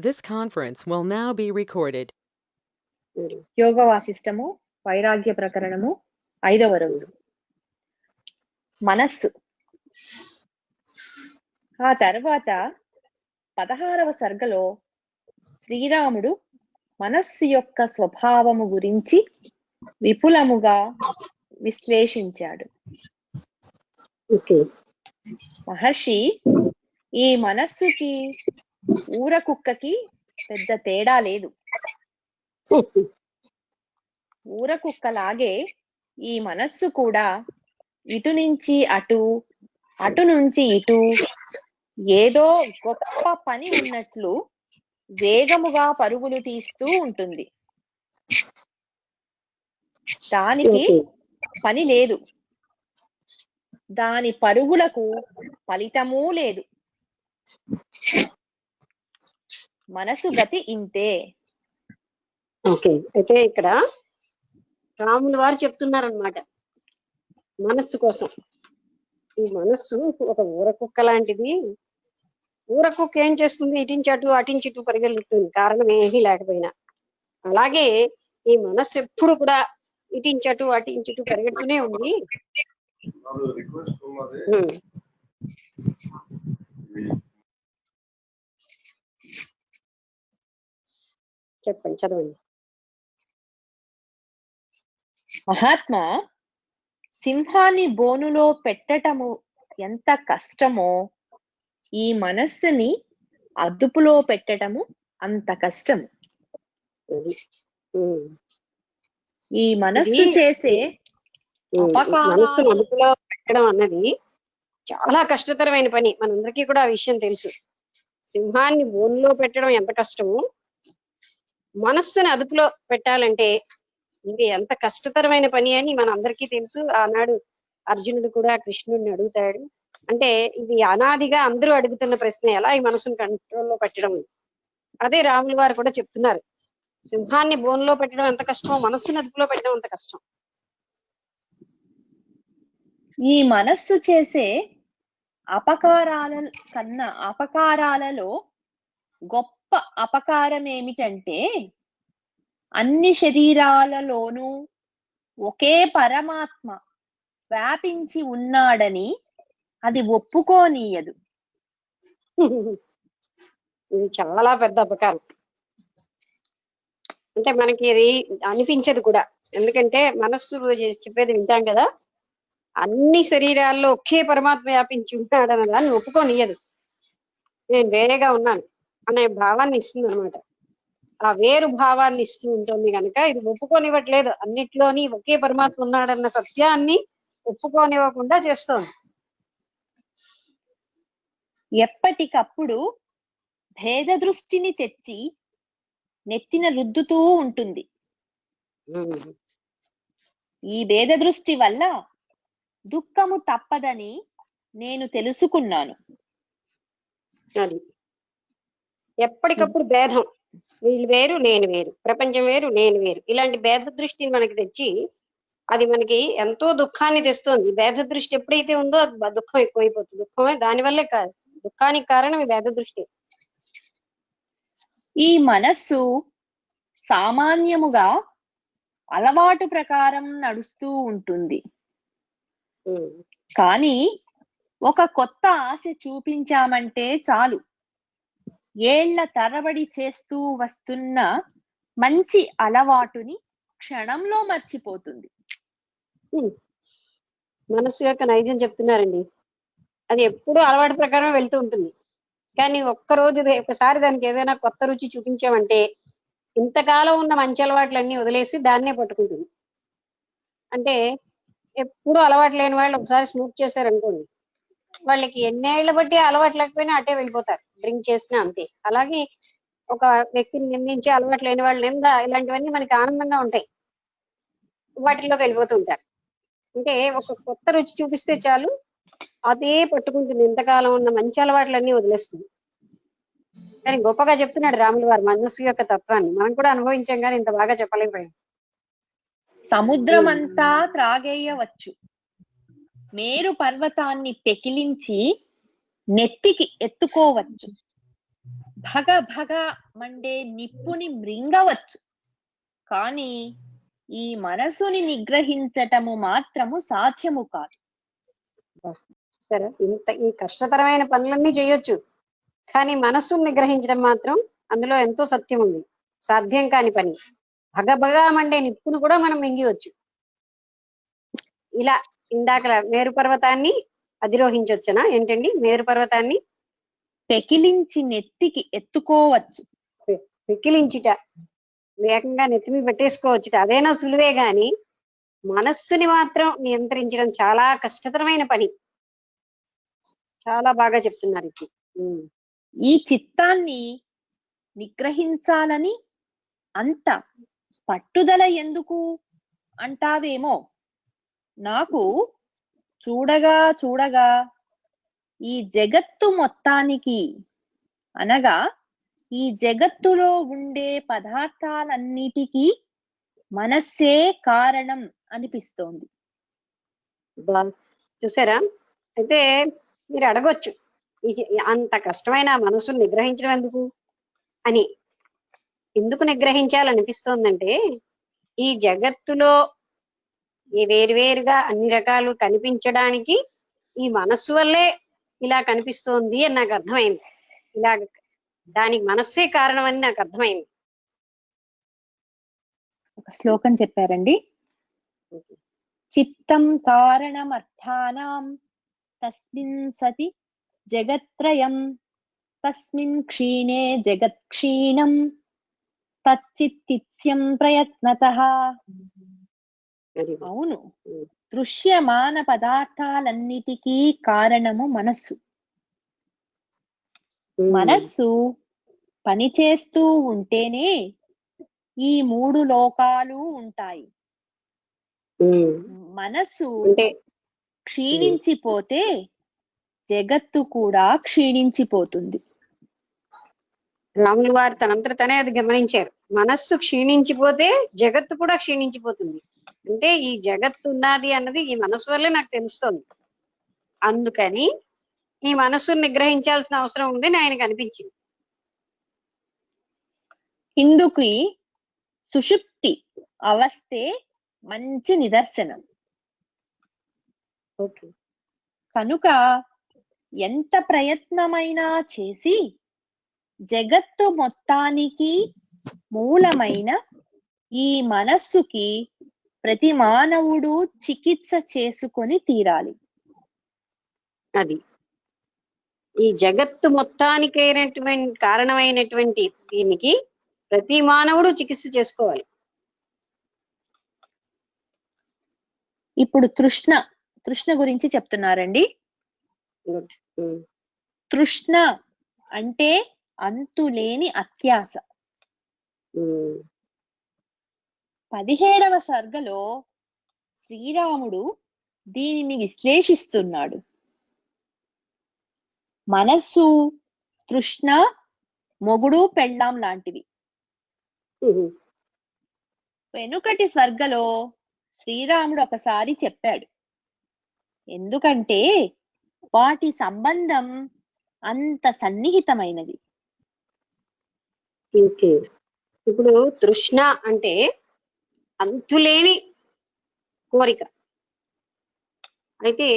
This conference will now be recorded. యోగ వాసిష్టము వైరాగ్య ప్రకరణము 5వ రోజు. మనస్సు. ఆ తర్వాత 16వ సర్గలో శ్రీరాముడు మనస్సు యొక్క స్వభావము గురించి విపులముగా విశ్లేషించాడు. మహర్షి, ఈ మనస్సుకి ఊర కుక్కకి పెద్ద తేడా లేదు. ఊర కుక్కలాగే ఈ మనస్సు కూడా ఇటు నుంచి అటు, అటు నుంచి ఇటు ఏదో గొప్ప పని ఉన్నట్లు వేగముగా పరుగులు తీస్తూ ఉంటుంది. దానికి పని లేదు, దాని పరుగులకు ఫలితమూ లేదు. మనసు గతి ఇంతే. ఓకే, అయితే ఇక్కడ రాములు వారు చెప్తున్నారనమాట మనస్సు కోసం. ఈ మనస్సు ఒక ఊరకుక్క లాంటిది. ఊరకుక్క ఏం చేస్తుంది? ఇటించటు అటించిటు పరిగెలుతుంది, కారణం ఏమీ లేకపోయినా. అలాగే ఈ మనస్సు ఎప్పుడు కూడా ఇటించటు అటించిటు పరిగెడుతూనే ఉంది. చెప్పండి, చదవండి. మహాత్మా, సింహాన్ని బోనులో పెట్టటము ఎంత కష్టమో ఈ మనస్సుని అదుపులో పెట్టటము అంత కష్టం. ఈ మనస్సు చేసే మనస్సును అదుపులో పెట్టడం అన్నది చాలా కష్టతరమైన పని. మనందరికీ కూడా ఆ విషయం తెలుసు. సింహాన్ని బోనులో పెట్టడం ఎంత కష్టమో మనస్సుని అదుపులో పెట్టాలంటే ఇది ఎంత కష్టతరమైన పని అని మన అందరికీ తెలుసు. ఆనాడు అర్జునుడు కూడా కృష్ణుడిని అడుగుతాడు. అంటే ఇది అనాదిగా అందరూ అడుగుతున్న ప్రశ్న, ఎలా ఈ మనసును కంట్రోల్లో పెట్టడం. అదే రాముల వారు కూడా చెప్తున్నారు, సింహాన్ని బోన్లో పెట్టడం ఎంత కష్టమో మనస్సును అదుపులో పెట్టడం అంత కష్టం. ఈ మనస్సు చేసే అపకారాలలో గొప్ప అపకారం ఏమిటంటే అన్ని శరీరాలలోనూ ఒకే పరమాత్మ వ్యాపించి ఉన్నాడని అది ఒప్పుకోనీయదు. ఇది చాలా పెద్ద అపకారం. అంటే మనకి ఇది అనిపించదు కూడా, ఎందుకంటే మనస్సు చెప్పేది వింటాం కదా, అన్ని శరీరాల్లో ఒకే పరమాత్మ వ్యాపించి ఉంటాడన్న దాన్ని ఒప్పుకోనియదు. నేను వేరేగా ఉన్నాను అనే భావాన్ని ఇస్తుంది అనమాట. ఆ వేరు భావాన్ని ఇస్తూ ఉంటుంది కనుక ఇది ఒప్పుకోనివ్వట్లేదు. అన్నిట్లోని ఒకే పరమాత్మ ఉన్నాడన్న సత్యాన్ని ఒప్పుకోనివ్వకుండా చేస్తోంది. ఎప్పటికప్పుడు భేద దృష్టిని తెచ్చి నెత్తిన రుద్దుతూ ఉంటుంది. ఈ భేద దృష్టి వల్ల దుఃఖము తప్పదని నేను తెలుసుకున్నాను. అది ఎప్పటికప్పుడు భేదం, వీళ్ళు వేరు నేను వేరు, ప్రపంచం వేరు నేను వేరు, ఇలాంటి భేద దృష్టిని మనకి తెచ్చి అది మనకి ఎంతో దుఃఖాన్ని తెస్తుంది. భేద దృష్టి ఎప్పుడైతే ఉందో అది దుఃఖం ఎక్కువైపోతుంది. దుఃఖమే దానివల్లే కాదు, దుఃఖానికి కారణం ఈ భేద దృష్టి. ఈ మనస్సు సామాన్యముగా అలవాటు ప్రకారం నడుస్తూ ఉంటుంది. కానీ ఒక కొత్త ఆశ చూపించామంటే చాలు, ఏళ్ల తరబడి చేస్తూ వస్తున్న మంచి అలవాటుని క్షణంలో మర్చిపోతుంది. మనస్సు యొక్క నైజం చెప్తున్నారండి. అది ఎప్పుడూ అలవాటు ప్రకారం వెళ్తూ ఉంటుంది. కానీ ఒక్కరోజు ఒకసారి దానికి ఏదైనా కొత్త రుచి చూపించామంటే ఇంతకాలం ఉన్న మంచి అలవాట్లన్నీ వదిలేసి దాన్నే పట్టుకుంటుంది. అంటే ఎప్పుడు అలవాటు లేని వాళ్ళు ఒకసారి స్మోక్ చేశారనుకోండి, వాళ్ళకి ఎన్నేళ్ల బట్టి అలవాటు లేకపోయినా అటే వెళ్ళిపోతారు, డ్రింక్ చేసినా అంతే. అలాగే ఒక వ్యక్తిని నిందించే అలవాటు లేని వాళ్ళు నింద, ఇలాంటివన్నీ మనకి ఆనందంగా ఉంటాయి, వాటిల్లోకి వెళ్ళిపోతూ ఉంటారు. అంటే ఒక కొత్త రుచి చూపిస్తే చాలు అదే పట్టుకుంటుంది, ఇంతకాలం ఉన్న మంచి అలవాట్లన్నీ వదిలేస్తుంది. కానీ గొప్పగా చెప్తున్నాడు రాముల వారు మనస్సు యొక్క తత్వాన్ని. మనం కూడా అనుభవించాం కానీ ఇంత బాగా చెప్పలేకపోయాం. సముద్రమంతా త్రాగేయవచ్చు, మేరు పర్వతాన్ని పెకిలించి నెత్తికి ఎత్తుకోవచ్చు, భగ భగ మండే నిప్పుని మృంగవచ్చు, కానీ ఈ మనసుని నిగ్రహించటము మాత్రము సాధ్యము కాదు. సరే, ఈ కష్టతరమైన పనులన్నీ చేయొచ్చు, కానీ మనస్సును నిగ్రహించడం మాత్రం అందులో ఎంతో సత్యం ఉంది. సాధ్యం కాని పని. భగభగా మండే నిప్పును కూడా మనం మింగివచ్చు. ఇలా ఇందాక మేరు పర్వతాన్ని అధిరోహించవచ్చునా ఏంటండి? మేరు పర్వతాన్ని పెకిలించి నెత్తికి ఎత్తుకోవచ్చు. పెకిలించిట, వేగంగా నెత్తిమి పెట్టేసుకోవచ్చుట, అదేనా సులువే గాని మనస్సుని మాత్రం నియంత్రించడం చాలా కష్టతరమైన పని. చాలా బాగా చెప్తున్నారు ఇది. ఈ చిత్తాన్ని నిగ్రహించాలని అంత పట్టుదల ఎందుకు అంటావేమో. నాకు చూడగా చూడగా ఈ జగత్తు మొత్తానికి, అనగా ఈ జగత్తులో ఉండే పదార్థాలన్నిటికీ మనస్సే కారణం అనిపిస్తోంది. చూసారా? అయితే మీరు అడగొచ్చు, అంత కష్టమైన మనసును నిగ్రహించడం ఎందుకు అని. ఎందుకు నిగ్రహించాలనిపిస్తోందంటే, ఈ జగత్తులో ఈ వేరువేరుగా అన్ని రకాలు కనిపించడానికి ఈ మనస్సు వల్లే ఇలా కనిపిస్తోంది అని నాకు అర్థమైంది. ఇలా దానికి మనస్సే కారణం అని నాకు అర్థమైంది. ఒక శ్లోకం చెప్పారండి. చిత్తం కారణమర్థానాం తస్మిన్ సతి జగత్రయం తస్మిన్ క్షీణే జగత్క్షీణం తచ్చిత్తిత్స్యం ప్రయత్నతః. అవును, దృశ్యమాన పదార్థాలన్నిటికీ కారణము మనస్సు. మనస్సు పనిచేస్తూ ఉంటేనే ఈ మూడు లోకాలు ఉంటాయి. మనస్సు క్షీణించిపోతే జగత్తు కూడా క్షీణించిపోతుంది. రాములు వారు తనంతట తనే అది గమనించారు. మనస్సు క్షీణించిపోతే జగత్తు కూడా క్షీణించిపోతుంది. అంటే ఈ జగత్తు ఉన్నది అన్నది ఈ మనస్సు వల్లే నాకు తెలుస్తోంది. అందుకని ఈ మనస్సును నిగ్రహించాల్సిన అవసరం ఉంది ఆయనకు అనిపించింది. ఇందుకు సుషుప్తి అవస్థే మంచి నిదర్శనం. కనుక ఎంత ప్రయత్నమైనా చేసి జగత్తు మొత్తానికి మూలమైన ఈ మనస్సుకి ప్రతి మానవుడు చికిత్స చేసుకొని తీరాలి. అది ఈ జగత్తు మొత్తానికైనటువంటి కారణమైనటువంటి దీనికి ప్రతి మానవుడు చికిత్స చేసుకోవాలి. ఇప్పుడు తృష్ణ గురించి చెప్తున్నారండి. తృష్ణ అంటే అంతులేని అత్యాస. 17వ సర్గలో శ్రీరాముడు దీనిని విశ్లేషిస్తున్నాడు. మనస్సు, తృష్ణ మొగుడు పెళ్ళాం లాంటివి. వెనుకటి స్వర్గలో శ్రీరాముడు ఒకసారి చెప్పాడు. ఎందుకంటే వాటి సంబంధం అంత సన్నిహితమైనది. ఇప్పుడు తృష్ణ అంటే అంతులేని కోరిక. అయితే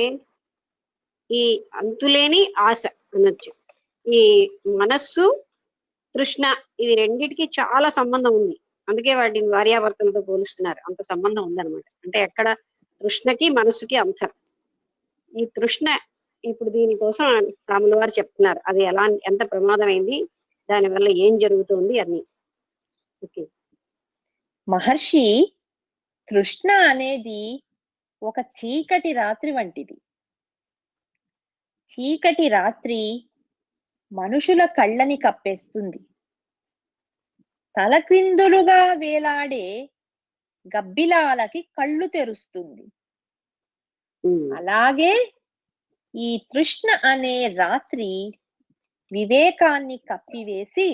ఈ అంతులేని ఆశ అనొచ్చు. ఈ మనస్సు, తృష్ణ ఇవి రెండిటికి చాలా సంబంధం ఉంది. అందుకే వాటిని భార్యాభర్తలతో పోలుస్తున్నారు. అంత సంబంధం ఉందన్నమాట. అంటే ఎక్కడ తృష్ణకి మనస్సుకి అంతరం. ఈ తృష్ణ ఇప్పుడు దీనికోసం రాముల వారు చెప్తున్నారు. అది ఎంత ప్రమాదమైంది, దానివల్ల ఏం జరుగుతుంది అని. ఓకే, మహర్షి, తృష్ణ అనేది ఒక చీకటి రాత్రి వంటిది. చీకటి రాత్రి మనుషుల కళ్ళని కప్పేస్తుంది. తలక్రిందులుగా వేలాడే గబ్బిలాలకి కళ్ళు తెరుస్తుంది. అలాగే ఈ తృష్ణ అనే రాత్రి వివేకాన్ని కప్పివేసి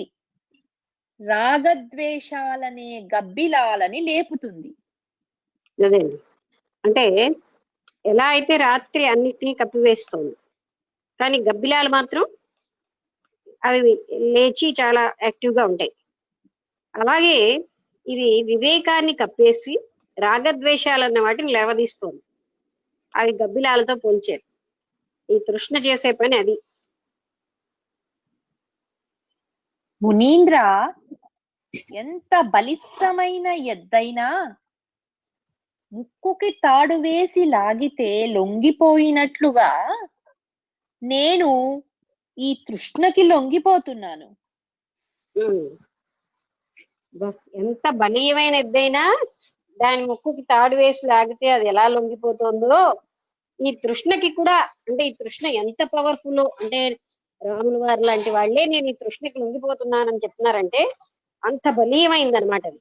రాగద్వేషాలనే గబ్బిలాలని లేపుతుంది. అదేండి, అంటే ఎలా అయితే రాత్రి అన్నిటినీ కప్పివేస్తోంది, కానీ గబ్బిలాలు మాత్రం అవి లేచి చాలా యాక్టివ్ గా ఉంటాయి. అలాగే ఇది వివేకాన్ని కప్పేసి రాగద్వేషాలన్న వాటిని లేవదీస్తుంది. అవి గబ్బిలాలతో పోల్చారు. ఈ తృష్ణ చేసే పని అది. మునీంద్ర, ఎంత బలిష్టమైన ఎద్దైనా ముక్కుకి తాడు వేసి లాగితే లొంగిపోయినట్లుగా నేను ఈ తృష్ణకి లొంగిపోతున్నాను. ఎంత బలీయమైన ఎద్దైనా దాని ముక్కుకి తాడు వేసి లాగితే అది ఎలా లొంగిపోతుందో ఈ తృష్ణకి కూడా, అంటే ఈ తృష్ణ ఎంత పవర్ఫుల్ అంటే రాముల వారు లాంటి వాళ్ళే నేను ఈ తృష్ణకి లొంగిపోతున్నానని చెప్తున్నారంటే అంత బలీయమైంది అనమాట అది.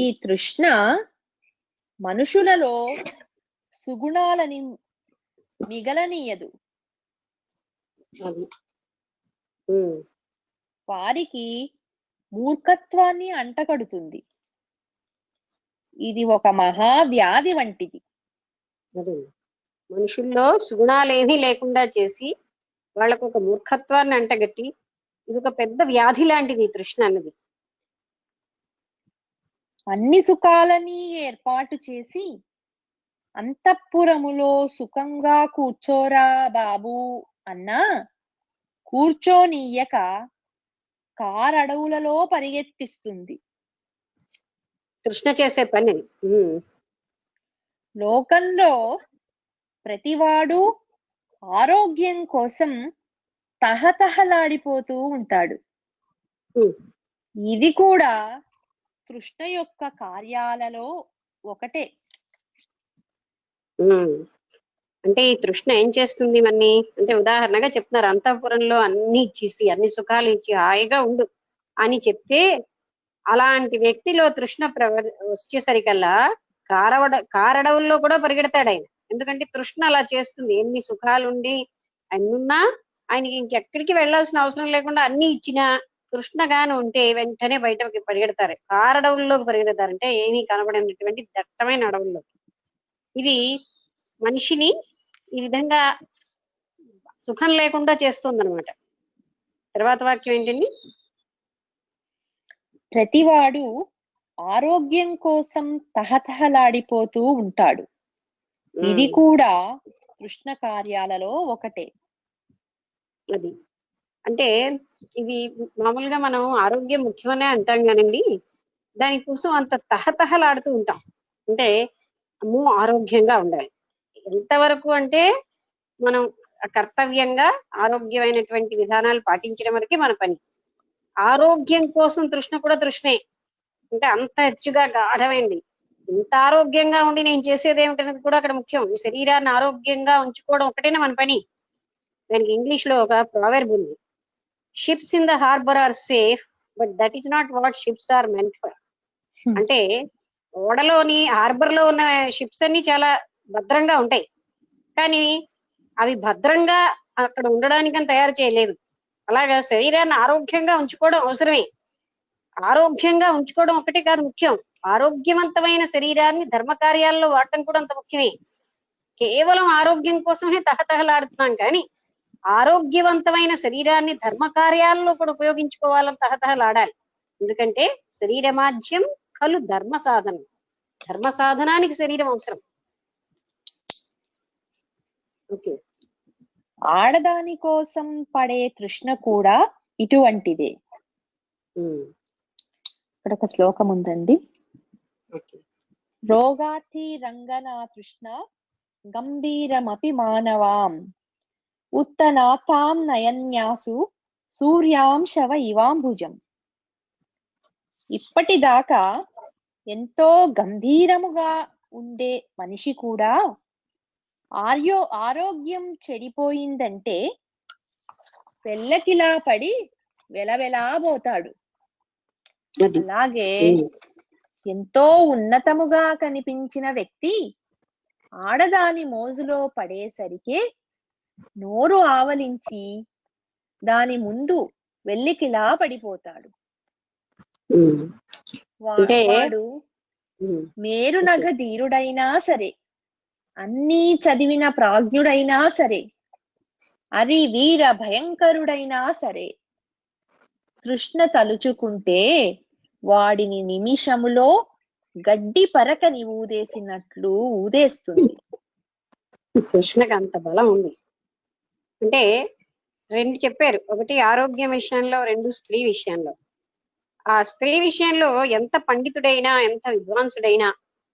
ఈ తృష్ణ మనుషులలో సుగుణాలని మిగలనీయదు. వారికి మూర్ఖత్వాన్ని అంటగడుతుంది. ఇది ఒక మహావ్యాధి వంటిది. మనుషుల్లో సుగుణాలేమీ లేకుండా చేసి వాళ్ళకు ఒక మూర్ఖత్వాన్ని అంటగట్టి ఇది ఒక పెద్ద వ్యాధి లాంటిది తృష్ణ అన్నది. అన్ని సుఖాలని ఏర్పాటు చేసి అంతఃపురములో సుఖంగా కూర్చోరా బాబు అన్నా కూర్చోనీయక కారడవులలో పరిగెత్తిస్తుంది. తృష్ణ చేసే పని. లోకంలో ప్రతివాడు ఆరోగ్యం కోసం తహతహలాడిపోతూ ఉంటాడు. ఇది కూడా తృష్ణ యొక్క కార్యాలలో ఒకటే. అంటే ఈ తృష్ణ ఏం చేస్తుంది మన్ని అంటే ఉదాహరణగా చెప్తున్నారు, అంతఃపురంలో అన్ని ఇచ్చేసి అన్ని సుఖాలు ఇచ్చి హాయిగా ఉండు అని చెప్తే అలాంటి వ్యక్తిలో తృష్ణ వచ్చేసరికల్లా కారడవుల్లో కూడా పరిగెడతాడు ఆయన. ఎందుకంటే తృష్ణ అలా చేస్తుంది. ఎన్ని సుఖాలుండి అన్నున్నా ఆయనకి ఇంకెక్కడికి వెళ్ళాల్సిన అవసరం లేకుండా అన్ని ఇచ్చినా తృష్ణగాను ఉంటే వెంటనే బయటకి పరిగెడతారు, కారడవుల్లోకి పరిగెడతారంటే ఏమీ కనబడినటువంటి దట్టమైన అడవుల్లోకి. ఇది మనిషిని ఈ విధంగా సుఖం లేకుండా చేస్తుంది అనమాట. తర్వాత వాక్యం ఏంటండి? ప్రతివాడు ఆరోగ్యం కోసం తహతహలాడిపోతూ ఉంటాడు. ఇది కూడా కృష్ణ కార్యాలలో ఒకటే. అది అంటే ఇది మామూలుగా మనం ఆరోగ్యం ముఖ్యమనే అంటాం కానండి, దానికోసం అంత తహతహలాడుతూ ఉంటాం. అంటే అమ్మో ఆరోగ్యంగా ఉండాలి ఎంతవరకు అంటే మనం కర్తవ్యంగా ఆరోగ్యమైనటువంటి విధానాలు పాటించడం వరకే మన పని. ఆరోగ్యం కోసం తృష్ణ కూడా తృష్ణే. అంటే అంత హెచ్చుగా గాఢమైంది. ఇంత ఆరోగ్యంగా ఉండి నేను చేసేది ఏమిటనేది కూడా అక్కడ ముఖ్యం. ఈ శరీరాన్ని ఆరోగ్యంగా ఉంచుకోవడం ఒకటేనా మన పని. దానికి ఇంగ్లీష్ లో ఒక ప్రావెర్బ్ ఉంది, ships in the harbour are safe but that is not what ships are meant for. అంటే ఓడలోని హార్బర్ లో ఉన్న షిప్స్ అన్ని చాలా భద్రంగా ఉంటాయి, కానీ అవి భద్రంగా అక్కడ ఉండడానికని తయారు చేయలేదు. అలాగా శరీరాన్ని ఆరోగ్యంగా ఉంచుకోవడం అవసరమే. ఆరోగ్యంగా ఉంచుకోవడం ఒకటే కాదు ముఖ్యం, ఆరోగ్యవంతమైన శరీరాన్ని ధర్మ కార్యాల్లో వాడటం కూడా అంత ముఖ్యమే. కేవలం ఆరోగ్యం కోసమే తహతహలాడుతున్నాం కానీ ఆరోగ్యవంతమైన శరీరాన్ని ధర్మ కార్యాల్లో కూడా ఉపయోగించుకోవాలని తహతహలాడాలి. ఎందుకంటే శరీరమాధ్యం కలు ధర్మ సాధనం. ధర్మ సాధనానికి శరీరం అవసరం. ఓకే, ఆడదాని కోసం పడే తృష్ణ కూడా ఇటువంటిదే. ఇక్కడ ఒక శ్లోకం ఉందండి. రోగార్థి రంగనా తృష్ణ గంభీరమపి మానవాం ఉత్తనాథాం నయన్యాసు సూర్యాంశవ ఇవాంబుజం. ఇప్పటిదాకా ఎంతో గంభీరముగా ఉండే మనిషి కూడా ఆరోగ్యం చెడిపోయిందంటే పెళ్ళకిలా పడి వెలవెలాబోతాడు. అలాగే ఎంతో ఉన్నతముగా కనిపించిన వ్యక్తి ఆడదాని మోజులో పడేసరికి నోరు ఆవలించి దాని ముందు వెల్లికిలా పడిపోతాడు. వాడు మేరునగ ధీరుడైనా సరే, అన్నీ చదివిన ప్రాజ్ఞుడైనా సరే, అది వీర భయంకరుడైనా సరే తృష్ణ తలుచుకుంటే వాడిని నిమిషములో గడ్డి పరకని ఊదేసినట్లు ఊదేస్తుంది. తృష్ణకు అంత బలం ఉంది. అంటే రెండు చెప్పారు, ఒకటి ఆరోగ్యం విషయంలో, రెండు స్త్రీ విషయంలో. ఆ స్త్రీ విషయంలో ఎంత పండితుడైనా, ఎంత విద్వాంసుడైనా,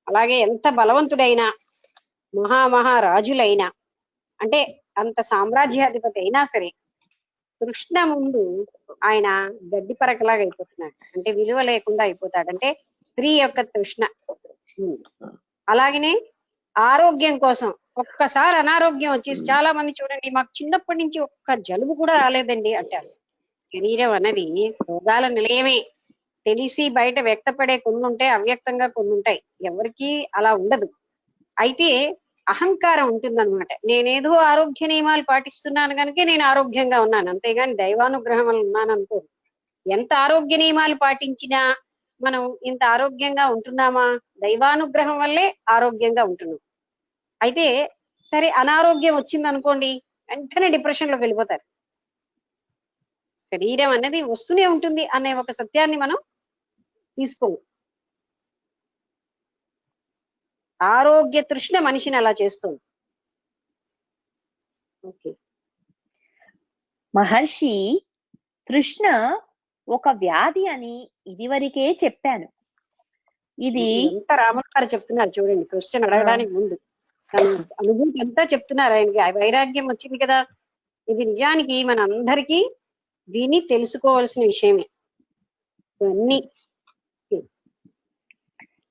అలాగే ఎంత బలవంతుడైనా, మహారాజులైనా, అంటే అంత సామ్రాజ్యాధిపతి అయినా సరే తృష్ణ ముందు ఆయన గడ్డి పరకలాగా అయిపోతున్నాడు, అంటే విలువ లేకుండా అయిపోతాడు. అంటే స్త్రీ యొక్క తృష్ణ. అలాగనే ఆరోగ్యం కోసం ఒక్కసారి అనారోగ్యం వచ్చేసి, చాలా మంది చూడండి, మాకు చిన్నప్పటి నుంచి ఒక్క జలుబు కూడా రాలేదండి అంటారు. శరీరం అన్నది రోగాల నిలయమే. తెలిసి బయట వ్యక్తపడే కొన్ని ఉంటాయి, అవ్యక్తంగా కొన్ని ఉంటాయి. ఎవరికి అలా ఉండదు. అయితే అహంకారం ఉంటుందన్నమాట. నేనేదో ఆరోగ్య నియమాలు పాటిస్తున్నాను కనుక నేను ఆరోగ్యంగా ఉన్నాను, అంతేగాని దైవానుగ్రహం వల్ల ఉన్నాను అనుకో. ఎంత ఆరోగ్య నియమాలు పాటించినా మనం ఇంత ఆరోగ్యంగా ఉంటున్నామా? దైవానుగ్రహం వల్లే ఆరోగ్యంగా ఉంటున్నాం. అయితే సరే, అనారోగ్యం వచ్చింది అనుకోండి, వెంటనే డిప్రెషన్ లోకి వెళ్ళిపోతారు. శరీరం అనేది వస్తూనే ఉంటుంది అనే ఒక సత్యాన్ని మనం తీసుకోము. ఆరోగ్య తృష్ణ మనిషిని అలా చేస్తుంది. ఓకే, మహర్షి, తృష్ణ ఒక వ్యాధి అని ఇదివరకే చెప్పాను. ఇది ఎంత రాములు గారు చెప్తున్నారు చూడండి, క్వశ్చన్ అడగడానికి ముందు తన అనుభూతి అంతా చెప్తున్నారు. ఆయనకి వైరాగ్యం వచ్చింది కదా. ఇది నిజానికి మన అందరికీ దీన్ని తెలుసుకోవాల్సిన విషయమే. ఇవన్నీ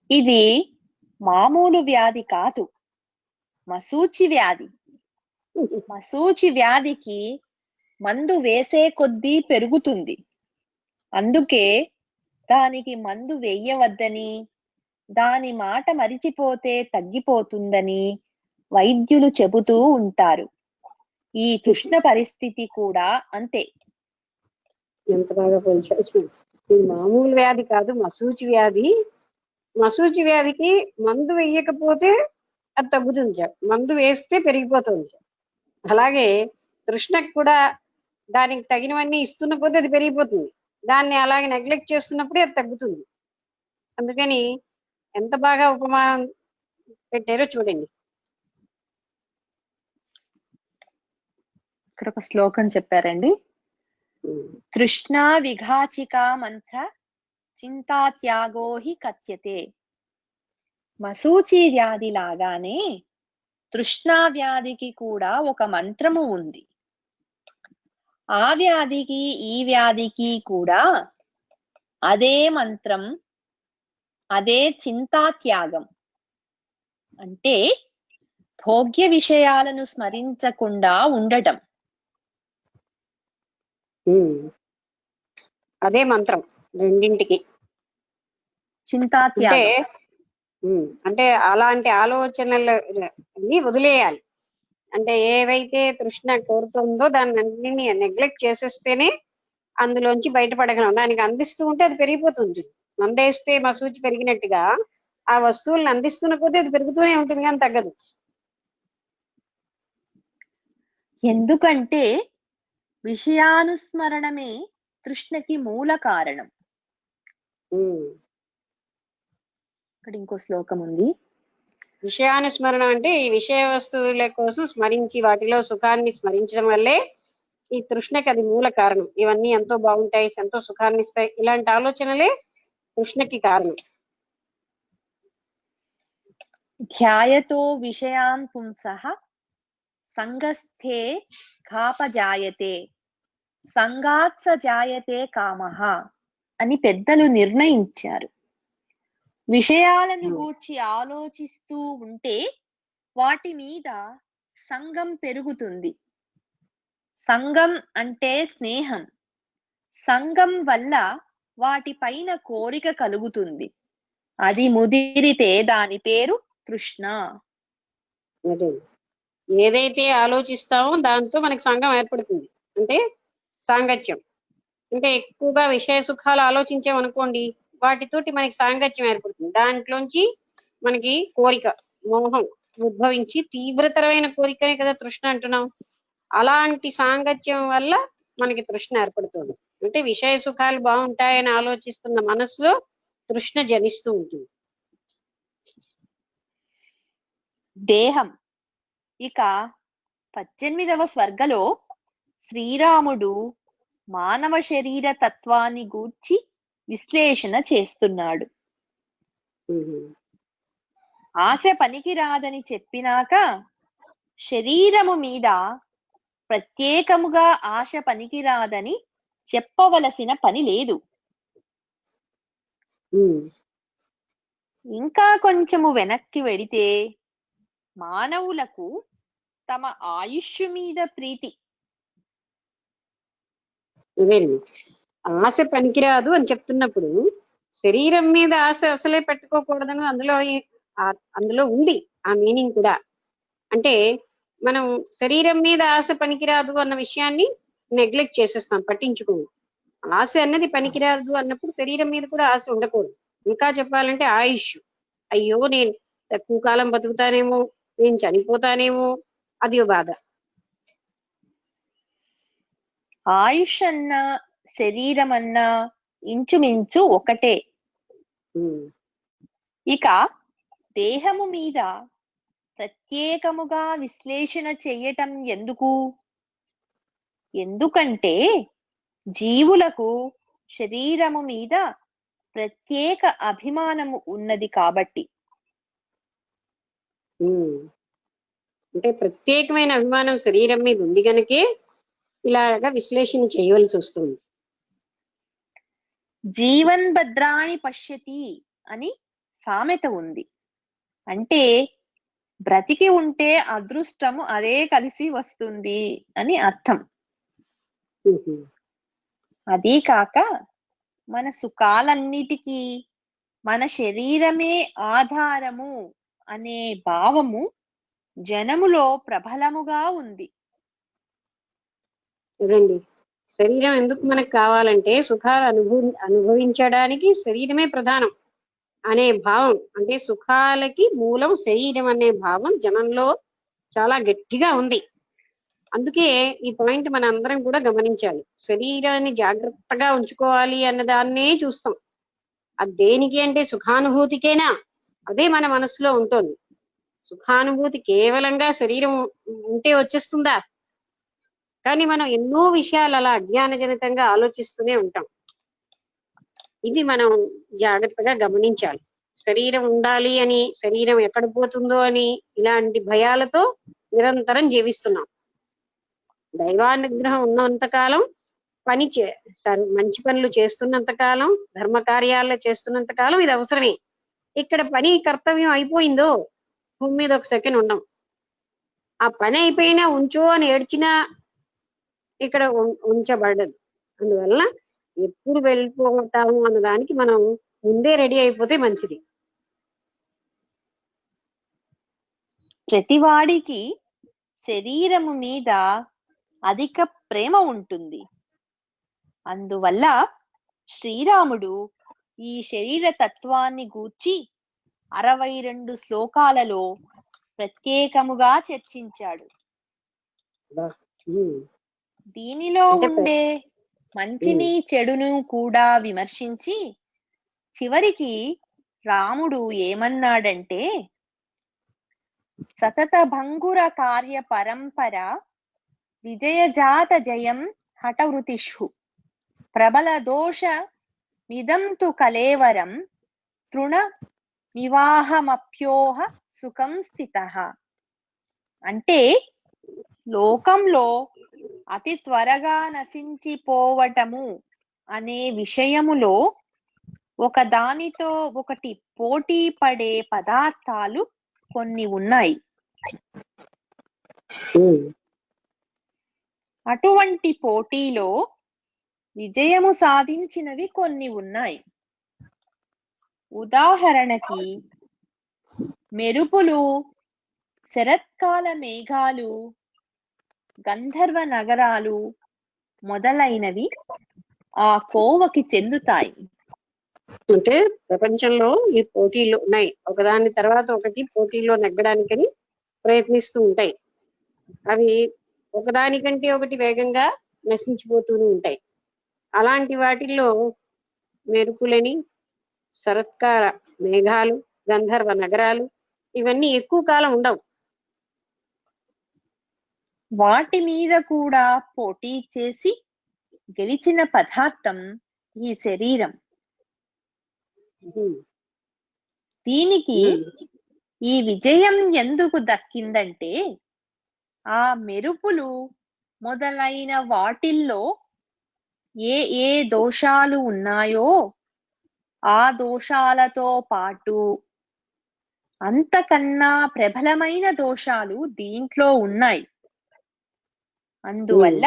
ఇది మామూలు వ్యాధి కాదు, మశూచి వ్యాధి. మశూచి వ్యాధికి మందు వేసే కొద్దీ పెరుగుతుంది. అందుకే దానికి మందు వేయవద్దని, దాని మాట మరిచిపోతే తగ్గిపోతుందని వైద్యులు చెబుతూ ఉంటారు. ఈ తృష్ణ పరిస్థితి కూడా అంతే. ఎంత బాగా పోల్చారు. ఇది మామూలు వ్యాధి కాదు, మశూచి వ్యాధి. మశూచి వ్యాధికి మందు వేయకపోతే అది తగ్గుతుంది, మందు వేస్తే పెరిగిపోతుంది. అలాగే తృష్ణకు కూడా దానికి తగినవన్నీ ఇస్తున్న కొద్దీ అది పెరిగిపోతుంది. దాన్ని అలాగే నెగ్లెక్ట్ చేస్తున్నప్పుడే అది తగ్గుతుంది. అందుకని ఎంత బాగా ఉపమానం పెట్టారో చూడండి. ఇక్కడ ఒక శ్లోకం చెప్పారండి. తృష్ణా విఘాచికా మంత్ర చింతాత్యాగో హి కథ్యతే. మశూచి వ్యాధి లాగానే తృష్ణా వ్యాధికి కూడా ఒక మంత్రము ఉంది. ఆ వ్యాధికి ఈ వ్యాధికి కూడా అదే మంత్రం, అదే చింతాత్యాగం. అంటే భోగ్య విషయాలను స్మరించకుండా ఉండటం. అదే మంత్రం రెండింటికి, చింతాత్యాగం. అంటే అలాంటి ఆలోచనలని వదిలేయాలి. అంటే ఏవైతే తృష్ణ కోరుతుందో దాన్ని అన్నింటినీ నెగ్లెక్ట్ చేసేస్తేనే అందులోంచి బయటపడగలం. దానికి అందిస్తూ ఉంటే అది పెరిగిపోతుంది. మందేస్తే మసూచి పెరిగినట్టుగా ఆ వస్తువులను అందిస్తున్న కొద్దీ అది పెరుగుతూనే ఉంటుంది, కానీ తగ్గదు. ఎందుకంటే విషయానుస్మరణమే తృష్ణకి మూల కారణం. ఇక్కడ ఇంకో శ్లోకం ఉంది. విషయానుస్మరణ అంటే ఈ విషయ వస్తువుల కోసం స్మరించి వాటిలో సుఖాన్ని స్మరించడం వల్లే ఈ తృష్ణకి అది మూల కారణం. ఇవన్నీ ఎంతో బాగుంటాయి, ఎంతో సుఖాన్ని ఇస్తాయి, ఇలాంటి ఆలోచనలే తృష్ణకి కారణం. ధ్యాయతో విషయాన్ పుంసః సంగస్థే కాపజాయతే సంగాత్స జాయతే కామః అని పెద్దలు నిర్ణయించారు. విషయాలను గూర్చి ఆలోచిస్తూ ఉంటే వాటి మీద సంగం పెరుగుతుంది. సంగం అంటే స్నేహం. సంగం వల్ల వాటిపైన కోరిక కలుగుతుంది. అది ముదిరితే దాని పేరు తృష్ణ. ఏదైతే ఆలోచిస్తామో దాంతో మనకి సంఘం ఏర్పడుతుంది, అంటే సాంగత్యం. అంటే ఎక్కువగా విషయ సుఖాలు ఆలోచించామనుకోండి, వాటితోటి మనకి సాంగత్యం ఏర్పడుతుంది. దాంట్లోంచి మనకి కోరిక, మోహం ఉద్భవించి తీవ్రతరమైన కోరికనే కదా తృష్ణ అంటున్నాం. అలాంటి సాంగత్యం వల్ల మనకి తృష్ణ ఏర్పడుతుంది. అంటే విషయ సుఖాలు బాగుంటాయని ఆలోచిస్తున్న మనసులో తృష్ణ జనిస్తూ ఉంటుంది. దేహం. ఇక 18వ స్వర్గలో శ్రీరాముడు మానవ శరీర తత్వాన్ని గూర్చి విశ్లేషణ చేస్తున్నాడు. ఆశ పనికిరాదని చెప్పినాక శరీరము మీద ప్రత్యేకముగా ఆశ పనికిరాదని చెప్పవలసిన పని లేదు. ఇంకా కొంచెము వెనక్కి వెడితే మానవులకు తమ ఆయుష్ మీద ప్రీతి. ఆశ పనికిరాదు అని చెప్తున్నప్పుడు శరీరం మీద ఆశ అసలే పెట్టుకోకూడదని అందులో ఉంది ఆ మీనింగ్ కూడా. అంటే మనం శరీరం మీద ఆశ పనికిరాదు అన్న విషయాన్ని నెగ్లెక్ట్ చేసేస్తాం, పట్టించుకోము. ఆశ అన్నది పనికిరాదు అన్నప్పుడు శరీరం మీద కూడా ఆశ ఉండకూడదు. ఇంకా చెప్పాలంటే ఆయుష్, అయ్యో నేను తక్కువ కాలం బతుకుతానేమో, నేను చనిపోతానేమో, అది బాధ. ఆయుష్ అన్నా శరీరం అన్నా ఇంచుమించు ఒకటే. ఇక దేహము మీద ప్రత్యేకముగా విశ్లేషణ చెయ్యటం ఎందుకు? ఎందుకంటే జీవులకు శరీరము మీద ప్రత్యేక అభిమానము ఉన్నది కాబట్టి. అంటే ప్రత్యేకమైన అభిమానం శరీరం మీద ఉంది కనుకే ఇలాగా విశ్లేషణ చేయవలసి వస్తుంది. జీవన్ భద్రాణి పశ్యతి అని సామెత ఉంది. అంటే బ్రతికి ఉంటే అదృష్టము అదే కలిసి వస్తుంది అని అర్థం. అదీ కాక మన సుఖాలన్నిటికీ మన శరీరమే ఆధారము అనే భావము జనములో ప్రబలముగా ఉంది. శరీరం ఎందుకు మనకు కావాలంటే సుఖాలు అనుభవించడానికి శరీరమే ప్రధానం అనే భావం, అంటే సుఖాలకి మూలం శరీరం అనే భావం జనంలో చాలా గట్టిగా ఉంది. అందుకే ఈ పాయింట్ మన అందరం కూడా గమనించాలి. శరీరాన్ని జాగ్రత్తగా ఉంచుకోవాలి అన్న దాన్నే చూస్తాం. అది దేనికి అంటే సుఖానుభూతికేనా? అదే మన మనసులో ఉంటుంది. సుఖానుభూతి కేవలంగా శరీరం ఉంటే వచ్చేస్తుందా? కానీ మనం ఎన్నో విషయాలు అలా అజ్ఞానజనితంగా ఆలోచిస్తూనే ఉంటాం. ఇది మనం జాగ్రత్తగా గమనించాలి. శరీరం ఉండాలి అని, శరీరం ఎక్కడ పోతుందో అని ఇలాంటి భయాలతో నిరంతరం జీవిస్తున్నాం. దైవానుగ్రహం ఉన్నంత కాలం మంచి పనులు చేస్తున్నంత కాలం, ధర్మ కార్యాలు చేస్తున్నంత కాలం ఇది అవసరమే. ఇక్కడ పని కర్తవ్యం అయిపోయిందో భూమి మీద ఒక సెకండ్ ఉన్నాం. ఆ పని అయిపోయినా ఉంచో అని ఏడ్చినా ఇక్కడ ఉంచబడదు. అందువల్ల ఎప్పుడు వెళ్ళిపోతాము అన్నదానికి మనం ముందే రెడీ అయిపోతే మంచిది. ప్రతివాడికి శరీరము మీద అధిక ప్రేమ ఉంటుంది. అందువల్ల శ్రీరాముడు ఈ శరీర తత్వాన్ని గూర్చి 62 శ్లోకాలలో ప్రత్యేకముగా చర్చించాడు. దీనిలో ఉండే మంచిని చెడును కూడా విమర్శించి చివరికి రాముడు ఏమన్నాడంటే, సతత భంగుర కార్య పరంపర విజయజాత జయం హఠవృతిషు ప్రబల దోష మిదంతు కలేవరం తృణ వివాహమప్యోహ సుఖం స్థితః. అంటే లోకంలో అతి త్వరగా నశించిపోవటము అనే విషయములో ఒకదానితో ఒకటి పోటీ పడే పదార్థాలు కొన్ని ఉన్నాయి. అటువంటి పోటీలో విజయము సాధించినవి కొన్ని ఉన్నాయి. ఉదాహరణకి మెరుపులు, శరత్కాల మేఘాలు, గంధర్వ నగరాలు మొదలైనవి ఆ కోవకి చెందుతాయి. అంటే ప్రపంచంలో ఈ పోటీలు ఉన్నాయి, ఒకదాని తర్వాత ఒకటి పోటీలో నెగ్గడానికని ప్రయత్నిస్తూ ఉంటాయి. అవి ఒకదానికంటే ఒకటి వేగంగా నశించిపోతూనే ఉంటాయి. అలాంటి వాటిల్లో మెరుపులని, శరత్కాల మేఘాలు, గంధర్వ నగరాలు ఇవన్నీ ఎక్కువ కాలం ఉండవు. వాటి మీద కూడా పోటీ చేసి గెలిచిన పదార్థం ఈ శరీరం. దీనికి ఈ విజయం ఎందుకు దక్కిందంటే ఆ మెరుపులు మొదలైన వాటిల్లో ఏ ఏ దోషాలు ఉన్నాయో ఆ దోషాలతో పాటు అంతకన్నా ప్రబలమైన దోషాలు దీంట్లో ఉన్నాయి. అందువల్ల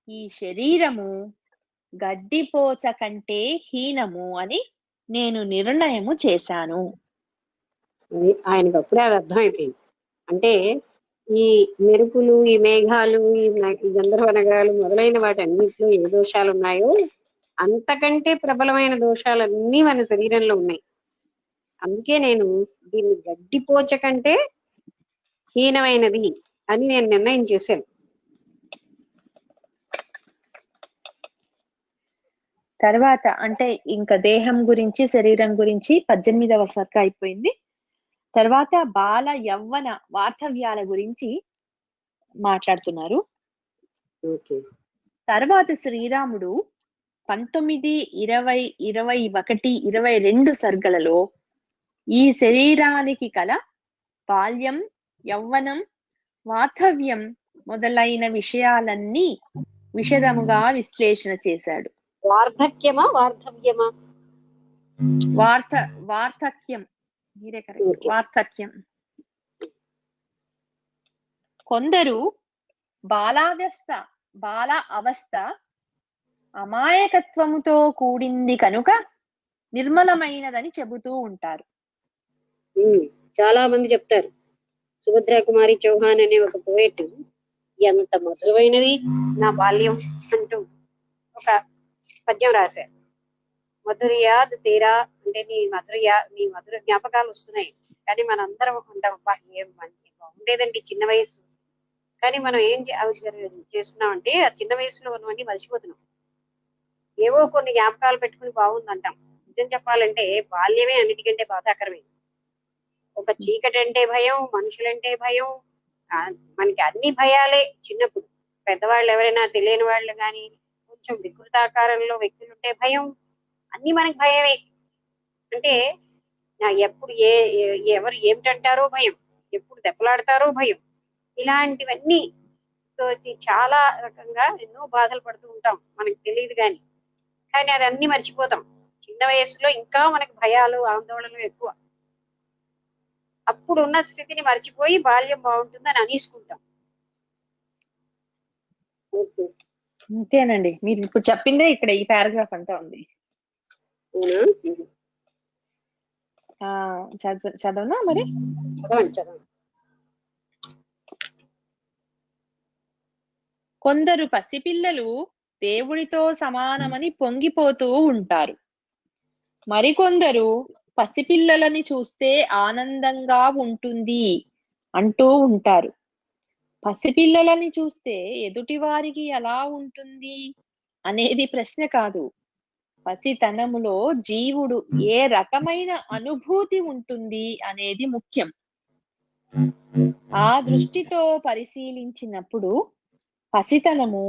ఈ శరీరము గడ్డిపోచ కంటే హీనము అని నేను నిర్ణయము చేశాను. ఆయనకు అప్పుడే అది అర్థమైపోయింది. అంటే ఈ మెరుపులు, ఈ మేఘాలు, ఈ గంధర్వ నగరాలు మొదలైన వాటి అన్నింటిలో ఏ దోషాలు ఉన్నాయో అంతకంటే ప్రబలమైన దోషాలన్నీ మన శరీరంలో ఉన్నాయి. అందుకే నేను దీన్ని గడ్డిపోచ కంటే హీనమైనది అని నేను నిర్ణయం చేశాను. తర్వాత అంటే ఇంకా దేహం గురించి, శరీరం గురించి 18వ సర్క అయిపోయింది. తర్వాత బాల యవ్వన వార్ధవ్యాల గురించి మాట్లాడుతున్నారు. తర్వాత శ్రీరాముడు 19, 20, 21, 22 సర్గలలో ఈ శరీరానికి కల బాల్యం, యవ్వనం, వార్ధవ్యం మొదలైన విషయాలన్నీ విశదముగా విశ్లేషణ చేశాడు. వార్ధక్యమా వార్ధవ్యమా? వార్ధక్యం, మీరే కరెక్ట్. వార్ధక్యం. కొందరు బాల అవస్థ అమాయకత్వముతో కూడింది కనుక నిర్మలమైనదని చెబుతూ ఉంటారు. చాలా మంది చెప్తారు. సుభద్రా కుమారి చౌహాన్ అనే ఒక పోయెట్ ఎంత మధురమైనది నా బాల్యం అంటూ ఒక పద్యం రాశారు. మధురయాద్ తీరా అంటే నీ మధుర జ్ఞాపకాలు వస్తున్నాయి. కానీ మనందరం ఉంటాం, ఏం బాగుండేదండి చిన్న వయసు. కానీ మనం ఏం చేస్తున్నామంటే ఆ చిన్న వయసులో ఉన్నవన్నీ మర్చిపోతున్నాం. ఏవో కొన్ని జ్ఞాపకాలు పెట్టుకుని బాగుందంటాం. నిజం చెప్పాలంటే బాల్యమే అన్నిటికంటే బాధాకరమైంది. ఒక చీకటి అంటే భయం, మనుషులంటే భయం, మనకి అన్ని భయాలే చిన్నప్పుడు. పెద్దవాళ్ళు ఎవరైనా తెలియని వాళ్ళు కానీ కొంచెం వికృతాకారంలో వ్యక్తులుంటే భయం, అన్ని మనకి భయమే. అంటే ఎప్పుడు ఎవరు ఏమిటంటారో భయం, ఎప్పుడు దెబ్బలాడతారో భయం, ఇలాంటివన్నీ చాలా రకంగా ఎన్నో బాధలు పడుతూ ఉంటాం. మనకి తెలియదు కానీ అది అన్ని మర్చిపోతాం. చిన్న వయసులో ఇంకా మనకి భయాలు, ఆందోళనలు ఎక్కువ. అప్పుడు ఉన్న స్థితిని మర్చిపోయి బాల్యం బాగుంటుందని అనేసుకుంటాం. అంతేనండి, మీరు ఇప్పుడు చెప్పిందే ఇక్కడ ఈ పారాగ్రాఫ్ అంతా ఉంది. చదవనా మరి? చదవండి. కొందరు పసిపిల్లలు దేవుడితో సమానమని పొంగిపోతూ ఉంటారు. మరికొందరు పసిపిల్లలని చూస్తే ఆనందంగా ఉంటుంది అంటూ ఉంటారు. పసిపిల్లలని చూస్తే ఎదుటి వారికి ఎలా ఉంటుంది అనేది ప్రశ్న కాదు. పసితనములో జీవుడు ఏ రకమైన అనుభూతి ఉంటుంది అనేది ముఖ్యం. ఆ దృష్టితో పరిశీలించినప్పుడు పసితనము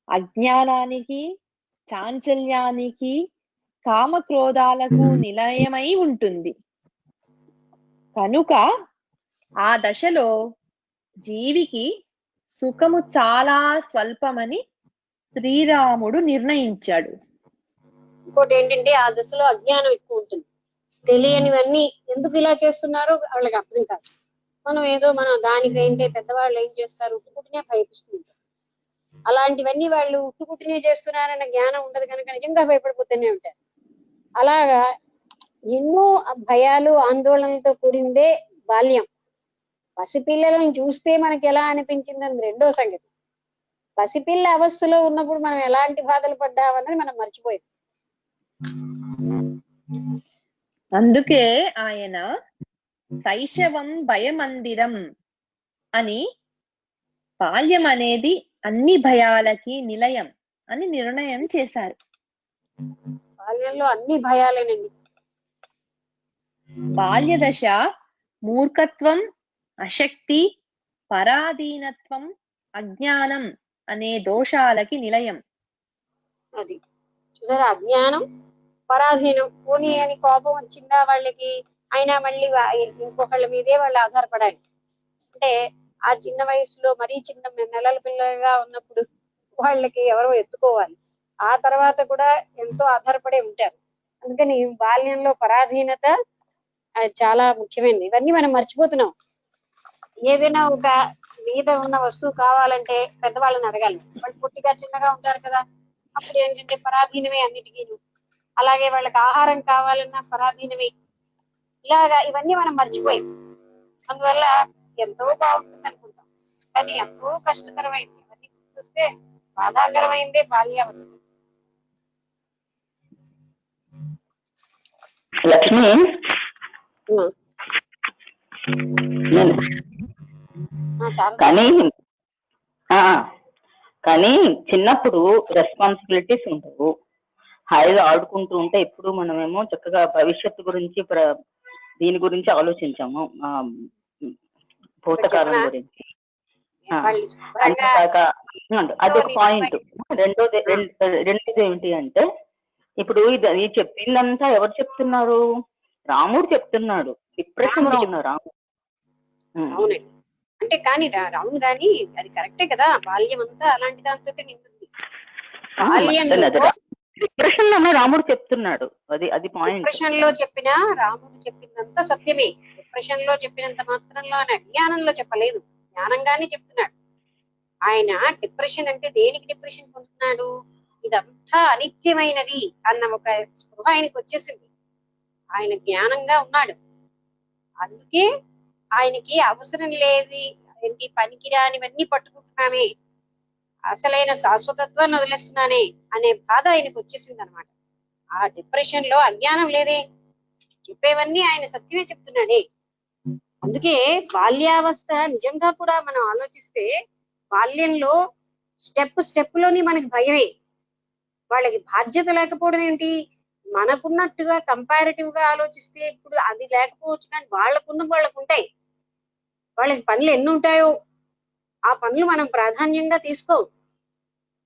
అజ్ఞానానికి, చాంచల్యానికి, కామక్రోధాలకు నిలయమై ఉంటుంది. కనుక ఆ దశలో జీవికి సుఖము చాలా స్వల్పమని శ్రీరాముడు నిర్ణయించాడు. ఇంకోటి ఏంటంటే ఆ దశలో అజ్ఞానం ఎక్కువ ఉంటుంది. తెలియనివన్నీ ఎందుకు ఇలా చేస్తున్నారో వాళ్ళకి అర్థం కాదు. మనం దానికంటే పెద్దవాళ్ళు ఏం చేస్తారు, ఉట్టుకుటినే భయపిస్తుంది. అలాంటివన్నీ వాళ్ళు ఉట్టుకుటినే చేస్తున్నారన్న జ్ఞానం ఉండదు కనుక నిజంగా భయపడిపోతూనే ఉంటారు. అలాగా ఎన్నో భయాలు, ఆందోళనలతో కూడిందే బాల్యం. పసిపిల్లలను చూస్తే మనకి ఎలా అనిపించిందని రెండో సంగతి. పసిపిల్ల అవస్థలో ఉన్నప్పుడు మనం ఎలాంటి బాధలు పడ్డామన్నది మనం మర్చిపోయాం. అందుకే ఆయన శైశవం భయమందిరం అని బాల్యం అనేది అన్ని భయాలకి నిలయం అని నిర్ణయం చేశారు. బాల్యంలో అన్ని భయాలేనండి. బాల్య దశ మూర్ఖత్వం, అశక్తి, పరాధీనత్వం, అజ్ఞానం అనే దోషాలకి నిలయం. అది చూసారా, అజ్ఞానం, పరాధీనం. పోనీ అని కోపం వచ్చిందా వాళ్ళకి, అయినా మళ్ళీ ఇంకొకళ్ళ మీదే వాళ్ళు ఆధారపడాలి. అంటే ఆ చిన్న వయసులో మరీ చిన్న నెలల పిల్లలుగా ఉన్నప్పుడు వాళ్ళకి ఎవరో ఎత్తుకోవాలి. ఆ తర్వాత కూడా ఎంతో ఆధారపడే ఉంటారు. అందుకని బాల్యంలో పరాధీనత చాలా ముఖ్యమైనది. ఇవన్నీ మనం మర్చిపోతున్నాం. ఏదైనా ఒక మీద ఉన్న వస్తువు కావాలంటే పెద్దవాళ్ళని అడగాలి. వాళ్ళు పొట్టిగా చిన్నగా ఉంటారు కదా, అప్పుడు ఏంటంటే పరాధీనమే అన్నిటికీ. అలాగే వాళ్ళకి ఆహారం కావాలన్నా పరాధీనమే. ఇలాగా ఇవన్నీ మనం మర్చిపోయాం. అందువల్ల ఎంతో బాగుంటుంది అనుకుంటాం, కానీ ఎంతో కష్టకరమైంది. ఇవన్నీ చూస్తే బాధాకరమైందే బాల్యావస్థ. లక్ష్మి, కానీ కానీ చిన్నప్పుడు రెస్పాన్సిబిలిటీస్ ఉండవు, హాయిగా ఆడుకుంటూ ఉంటే ఇప్పుడు మనమేమో చక్కగా భవిష్యత్తు గురించి దీని గురించి ఆలోచించాము, భూతకాలం గురించి. అంతేకాక అదొక పాయింట్. రెండోది ఏమిటి అంటే, ఇప్పుడు ఇది చెప్పిందంతా ఎవరు చెప్తున్నారు? రాముడు చెప్తున్నాడు. డిప్రెషన్ లో ఉన్న రాముడు. అవునండి, అంటే కానీ అవును, కానీ అది కరెక్టే కదా. బాల్యం అంతా అలాంటి దాంతో నిండుంది. డిప్రెషన్ లో రాముడు చెప్తున్నాడు. అది పాయింట్. డిప్రెషన్ లో చెప్పినా రాముడు చెప్పినంత సత్యమే. డిప్రెషన్ లో చెప్పినంత మాత్రంలో ఆయన అజ్ఞానంలో చెప్పలేదు, జ్ఞానంగానే చెప్తున్నాడు. ఆయన డిప్రెషన్ అంటే దేనికి డిప్రెషన్ పొందుతున్నాడు? ఇదంతా అనిత్యమైనది అన్న ఒక స్పృహ ఆయనకు వచ్చేసింది. ఆయన జ్ఞానంగా ఉన్నాడు. అందుకే ఆయనకి అవసరం లేది ఏంటి, పనికిరానివన్నీ పట్టుకుంటున్నానే, అసలైన శాశ్వతత్వాన్ని వదిలేస్తున్నానే అనే బాధ ఆయనకు వచ్చేసింది అనమాట. ఆ డిప్రెషన్ లో అజ్ఞానం లేదే, చెప్పేవన్నీ ఆయన సత్యమే చెప్తున్నాడే. అందుకే బాల్యావస్థ నిజంగా కూడా మనం ఆలోచిస్తే, బాల్యంలో స్టెప్ లోని మనకి భయమే. వాళ్ళకి బాధ్యత లేకపోవడం ఏంటి, మనకున్నట్టుగా కంపారిటివ్ గా ఆలోచిస్తే ఇప్పుడు అది లేకపోవచ్చు, కానీ వాళ్ళకు ఉంటాయి. వాళ్ళకి పనులు ఎన్ని ఉంటాయో ఆ పనులు మనం ప్రాధాన్యంగా తీసుకో.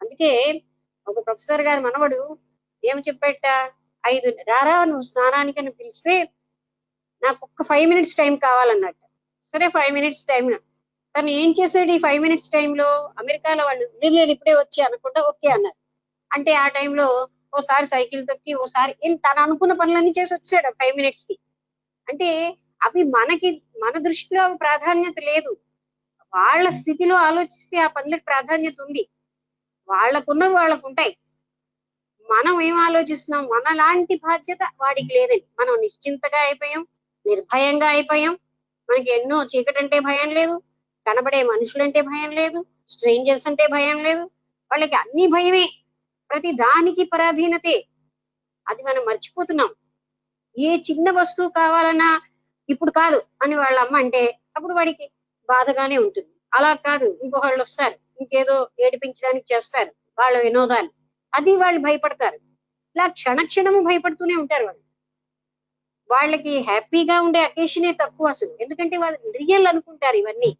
అందుకే ఒక ప్రొఫెసర్ గారి మనవడు ఏమి చెప్పేట, 5 రారా నువ్వు స్నానానికి అని పిలిస్తే నాకు ఒక్క 5 మినిట్స్ టైం కావాలన్నట్టు. సరే 5 మినిట్స్ టైం. తను ఏం చేసాడు ఈ 5 మినిట్స్ టైంలో? అమెరికాలో వాళ్ళు నేను ఇప్పుడే వచ్చి అనుకుంటా ఓకే అన్నారు. అంటే ఆ టైంలో ఓసారి సైకిల్ తొక్కి, ఓసారి తను అనుకున్న పనులన్నీ చేసి వచ్చాడు 5 మినిట్స్ కి. అంటే అవి మన దృష్టిలో ప్రాధాన్యత లేదు. వాళ్ళ స్థితిలో ఆలోచిస్తే ఆ పనులకు ప్రాధాన్యత ఉంది. వాళ్ళకున్నవి వాళ్ళకు ఉంటాయి. మనం ఏం ఆలోచిస్తున్నాం, మనలాంటి బాధ్యత వాడికి లేదని. మనం నిశ్చింతగా అయిపోయాం, నిర్భయంగా అయిపోయాం. మనకి ఎన్నో చీకటి అంటే భయం లేదు, కనబడే మనుషులంటే భయం లేదు, స్ట్రేంజర్స్ అంటే భయం లేదు. వాళ్ళకి అన్ని భయమే, ప్రతి దానికి పరాధీనతే. అది మనం మర్చిపోతున్నాం. ఏ చిన్న వస్తువు కావాలన్నా ఇప్పుడు కాదు అని వాళ్ళ అమ్మ అంటే అప్పుడు వాడికి బాధగానే ఉంటుంది. అలా కాదు, ఇంకొకళ్ళు వస్తారు, ఇంకేదో ఏడిపించడానికి చేస్తారు వాళ్ళ వినోదాలు, అది వాళ్ళు భయపడతారు. ఇలా క్షణము భయపడుతూనే ఉంటారు వాళ్ళు. వాళ్ళకి హ్యాపీగా ఉండే అకేషనే తక్కువ అసలు. ఎందుకంటే వాళ్ళు రియల్ అనుకుంటారు ఇవన్నీ.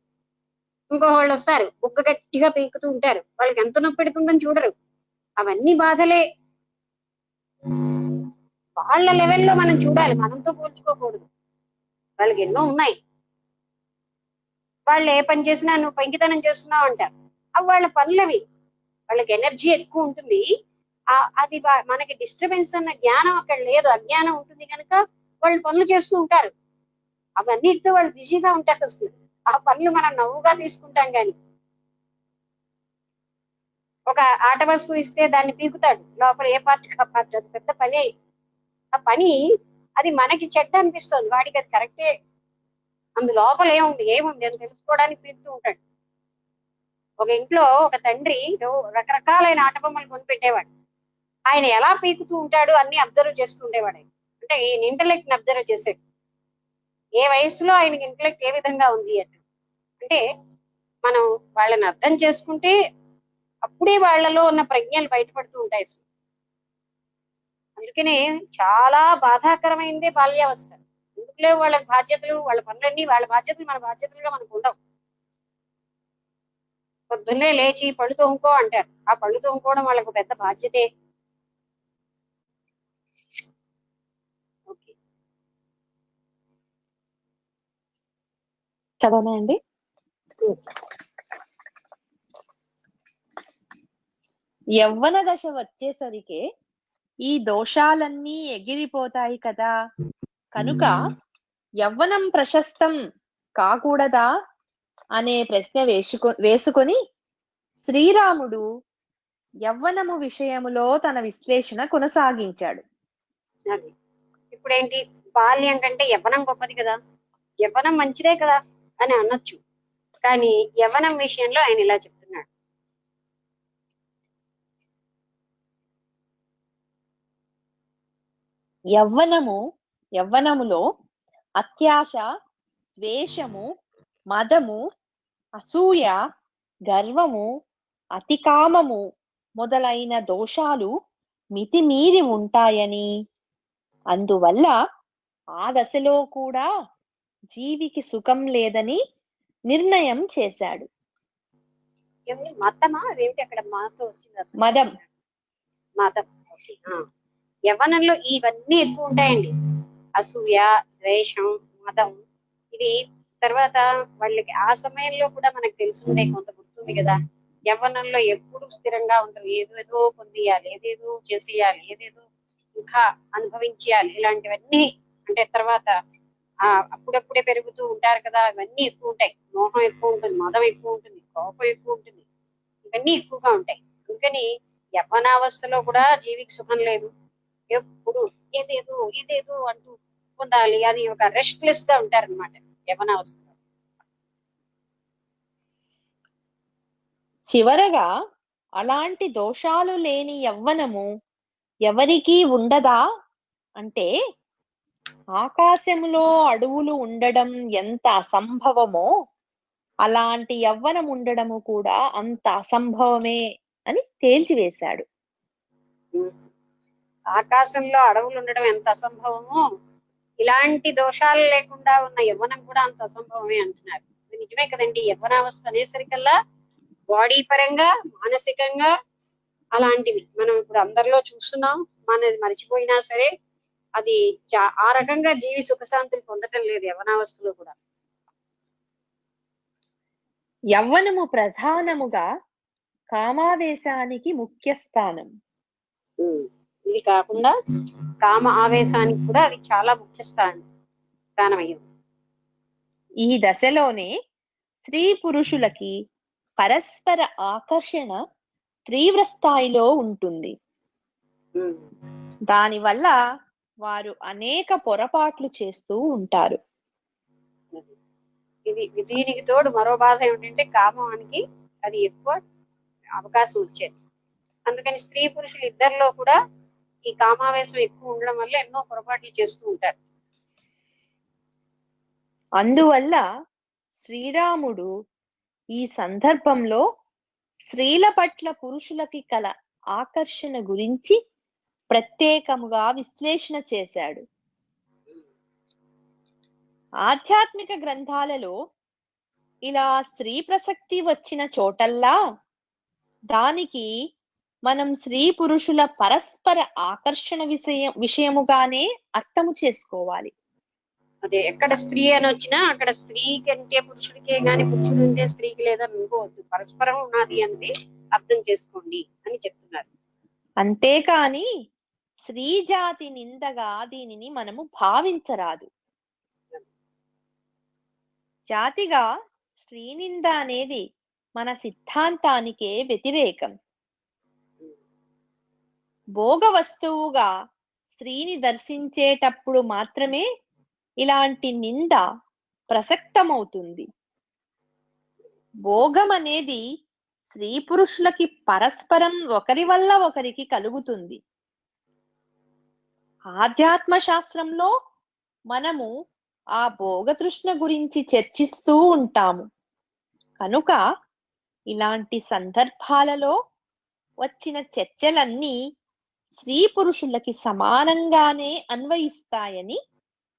ఇంకొకళ్ళు వస్తారు, బుగ్గ గట్టిగా పీకుతూ ఉంటారు, వాళ్ళకి ఎంత నొప్పి పెడుతుందని చూడరు. అవన్నీ బాధలే. వాళ్ళ లెవెల్లో మనం చూడాలి, మనంతో పోల్చుకోకూడదు. వాళ్ళకి ఎన్నో ఉన్నాయి. వాళ్ళు ఏ పని చేసినా నువ్వు పెంకితనం చేస్తున్నావు అంటారు. అవి వాళ్ళ పనులవి, వాళ్ళకి ఎనర్జీ ఎక్కువ ఉంటుంది. అది మనకి డిస్టర్బెన్స్ అన్న జ్ఞానం అక్కడ లేదు, అజ్ఞానం ఉంటుంది కనుక వాళ్ళు పనులు చేస్తూ ఉంటారు. అవన్నిటితో వాళ్ళు బిజీగా ఉంటారు. అసలు ఆ పనులు మనం నవ్వుగా తీసుకుంటాం. కానీ ఒక ఆట వస్తువు ఇస్తే దాన్ని పీకుతాడు, లోపల ఏ పార్టీ ఆ పార్టీ, అది పెద్ద పని. ఆ పని అది మనకి చెడ్డ అనిపిస్తుంది, వాడికి అది కరెక్టే. అందు లోపల ఏముంది అని తెలుసుకోవడానికి పీకుతూ ఉంటాడు. ఒక ఇంట్లో ఒక తండ్రి రకరకాలైన ఆట బొమ్మలు కొనిపెట్టేవాడు. ఆయన ఎలా పీకుతూ ఉంటాడు అన్ని అబ్జర్వ్ చేస్తూ ఉండేవాడు. అంటే ఈయన ఇంటలెక్ట్ ని అబ్జర్వ్ చేసాడు. ఏ వయసులో ఆయనకి ఇంటలెక్ట్ ఏ విధంగా ఉంది అంటే మనం వాళ్ళని అర్థం చేసుకుంటే అప్పుడే వాళ్ళలో ఉన్న ప్రజ్ఞలు బయటపడుతూ ఉంటాయి. అందుకనే చాలా బాధాకరమైనదే బాల్యావస్థ. ఎందుకులే వాళ్ళ బాధ్యతలు, వాళ్ళ పనులన్నీ వాళ్ళ బాధ్యతలు మన బాధ్యతలుగా మనకు ఉండవు. పొద్దున్నే లేచి పళ్ళు తోముకో అంటారు. ఆ పళ్ళు తోముకోవడం వాళ్ళకు పెద్ద బాధ్యతే. ఓకే, చదవనా అండి? యవ్వన దశ వచ్చేసరికి ఈ దోషాలన్నీ ఎగిరిపోతాయి కదా, కనుక యవ్వనం ప్రశస్తం కాకూడదా అనే ప్రశ్న వేసుకొని శ్రీరాముడు యవ్వనము విషయములో తన విశ్లేషణ కొనసాగించాడు. అది ఇప్పుడేంటి, బాల్యం కంటే యవ్వనం గొప్పది కదా, యవ్వనం మంచిదే కదా అని అనొచ్చు. కానీ యవ్వనం విషయంలో ఆయన ఇలా చెప్తున్నాడు. యవ్వనములో అత్యాశ, ద్వేషము, మదము, అసూయ, గర్వము, అతికామము మొదలైన దోషాలు మితిమీరి ఉంటాయని, అందువల్ల ఆ దశలో కూడా జీవికి సుఖం లేదని నిర్ణయం చేశాడు. మతమా అదేమిటి అక్కడ మాతో వచ్చింది? మదం. యవ్వనంలో ఇవన్నీ ఎక్కువ ఉంటాయండి. అసూయ, ద్వేషం, మదం. ఇది తర్వాత వాళ్ళకి ఆ సమయంలో కూడా మనకు తెలుసుండే కొంత గుర్తుంది కదా, యవ్వనంలో ఎప్పుడు స్థిరంగా ఉంటారు. ఏదేదో పొందియాలి, ఏదేదో చేసేయాలి, ఏదేదో ఇంకా అనుభవించేయాలి, ఇలాంటివన్నీ. అంటే తర్వాత అప్పుడప్పుడే పెరుగుతూ ఉంటారు కదా, ఇవన్నీ ఎక్కువ ఉంటాయి. మోహం ఎక్కువ ఉంటుంది, మదం ఎక్కువ ఉంటుంది, కోపం ఎక్కువ ఉంటుంది, ఇవన్నీ ఎక్కువగా ఉంటాయి. అందుకని యవ్వనావస్థలో కూడా జీవికి సుఖం లేదు. ఎప్పుడు ఏదేదో ఏదేదో అంటూ పొందాలి, అది ఒక రెస్ట్లెస్ గా ఉంటారనమాట యవ్వనావస్థలో. చివరగా అలాంటి దోషాలు లేని యవ్వనము ఎవరికీ ఉండదా అంటే, ఆకాశంలో అడవులు ఉండడం ఎంత అసంభవమో అలాంటి యవ్వనం ఉండడము కూడా అంత అసంభవమే అని తేల్చివేశాడు. ఆకాశంలో అడవులు ఉండడం ఎంత అసంభవమో ఇలాంటి దోషాలు లేకుండా ఉన్న యవ్వనం కూడా అంత అసంభవమే అంటున్నారు. ఇది నిజమే కదండి. యవ్వనావస్థ అనేసరికల్లా బాడీ పరంగా, మానసికంగా అలాంటివి మనం ఇప్పుడు అందరిలో చూస్తున్నాం. మనది మర్చిపోయినా సరే అది ఆ రకంగా జీవి సుఖశాంతులు పొందటం లేదు యవ్వనావస్థలో కూడా. యవ్వనము ప్రధానముగా కామావేశానికి ముఖ్య స్థానం. ఇది కాకుండా కామ ఆవేశానికి కూడా అది చాలా ముఖ్య స్థానం అయ్యింది. ఈ దశలోనే స్త్రీ పురుషులకి పరస్పర ఆకర్షణ తీవ్ర స్థాయిలో ఉంటుంది. దానివల్ల వారు అనేక పొరపాట్లు చేస్తూ ఉంటారు. దీనికి తోడు మరో బాధ ఏమిటంటే కామానికి అది ఎక్కువ అవకాశం వచ్చేది. అందుకని స్త్రీ పురుషులు ఇద్దరిలో కూడా ఈ కామావేశం ఎక్కువ ఉండడం వల్ల ఎన్నో పొరపాట్లు చేస్తూ ఉంటారు. అందువల్ల శ్రీరాముడు ఈ సందర్భంలో స్త్రీల పట్ల పురుషులకి కల ఆకర్షణ గురించి ప్రత్యేకముగా విశ్లేషణ చేశాడు. ఆధ్యాత్మిక గ్రంథాలలో ఇలా స్త్రీ ప్రసక్తి వచ్చిన చోటల్లా దానికి మనం స్త్రీ పురుషుల పరస్పర ఆకర్షణ విషయముగానే అర్థము చేసుకోవాలి. అదే ఎక్కడ స్త్రీ అని వచ్చినా అక్కడ స్త్రీకి అంటే పురుషుడికే గాని, పురుషుడు అంటే స్త్రీకి లేదని అనుకోవద్దు. పరస్పరం ఉన్నది అనేది అర్థం చేసుకోండి అని చెప్తున్నారు. అంతేకాని స్త్రీ జాతి నిందగా దీనిని మనము భావించరాదు. జాతిగా స్త్రీ నింద అనేది మన సిద్ధాంతానికే వ్యతిరేకం. భోగ వస్తువుగా స్త్రీని దర్శించేటప్పుడు మాత్రమే ఇలాంటి నింద ప్రసక్తమవుతుంది. భోగం అనేది స్త్రీ పురుషులకి పరస్పరం ఒకరి వల్ల ఒకరికి కలుగుతుంది. ఆధ్యాత్మ శాస్త్రంలో మనము ఆ భోగ తృష్ణ గురించి చర్చిస్తూ ఉంటాము. కనుక ఇలాంటి సందర్భాలలో వచ్చిన చర్చలన్నీ స్త్రీ పురుషులకి సమానంగానే అన్వయిస్తాయని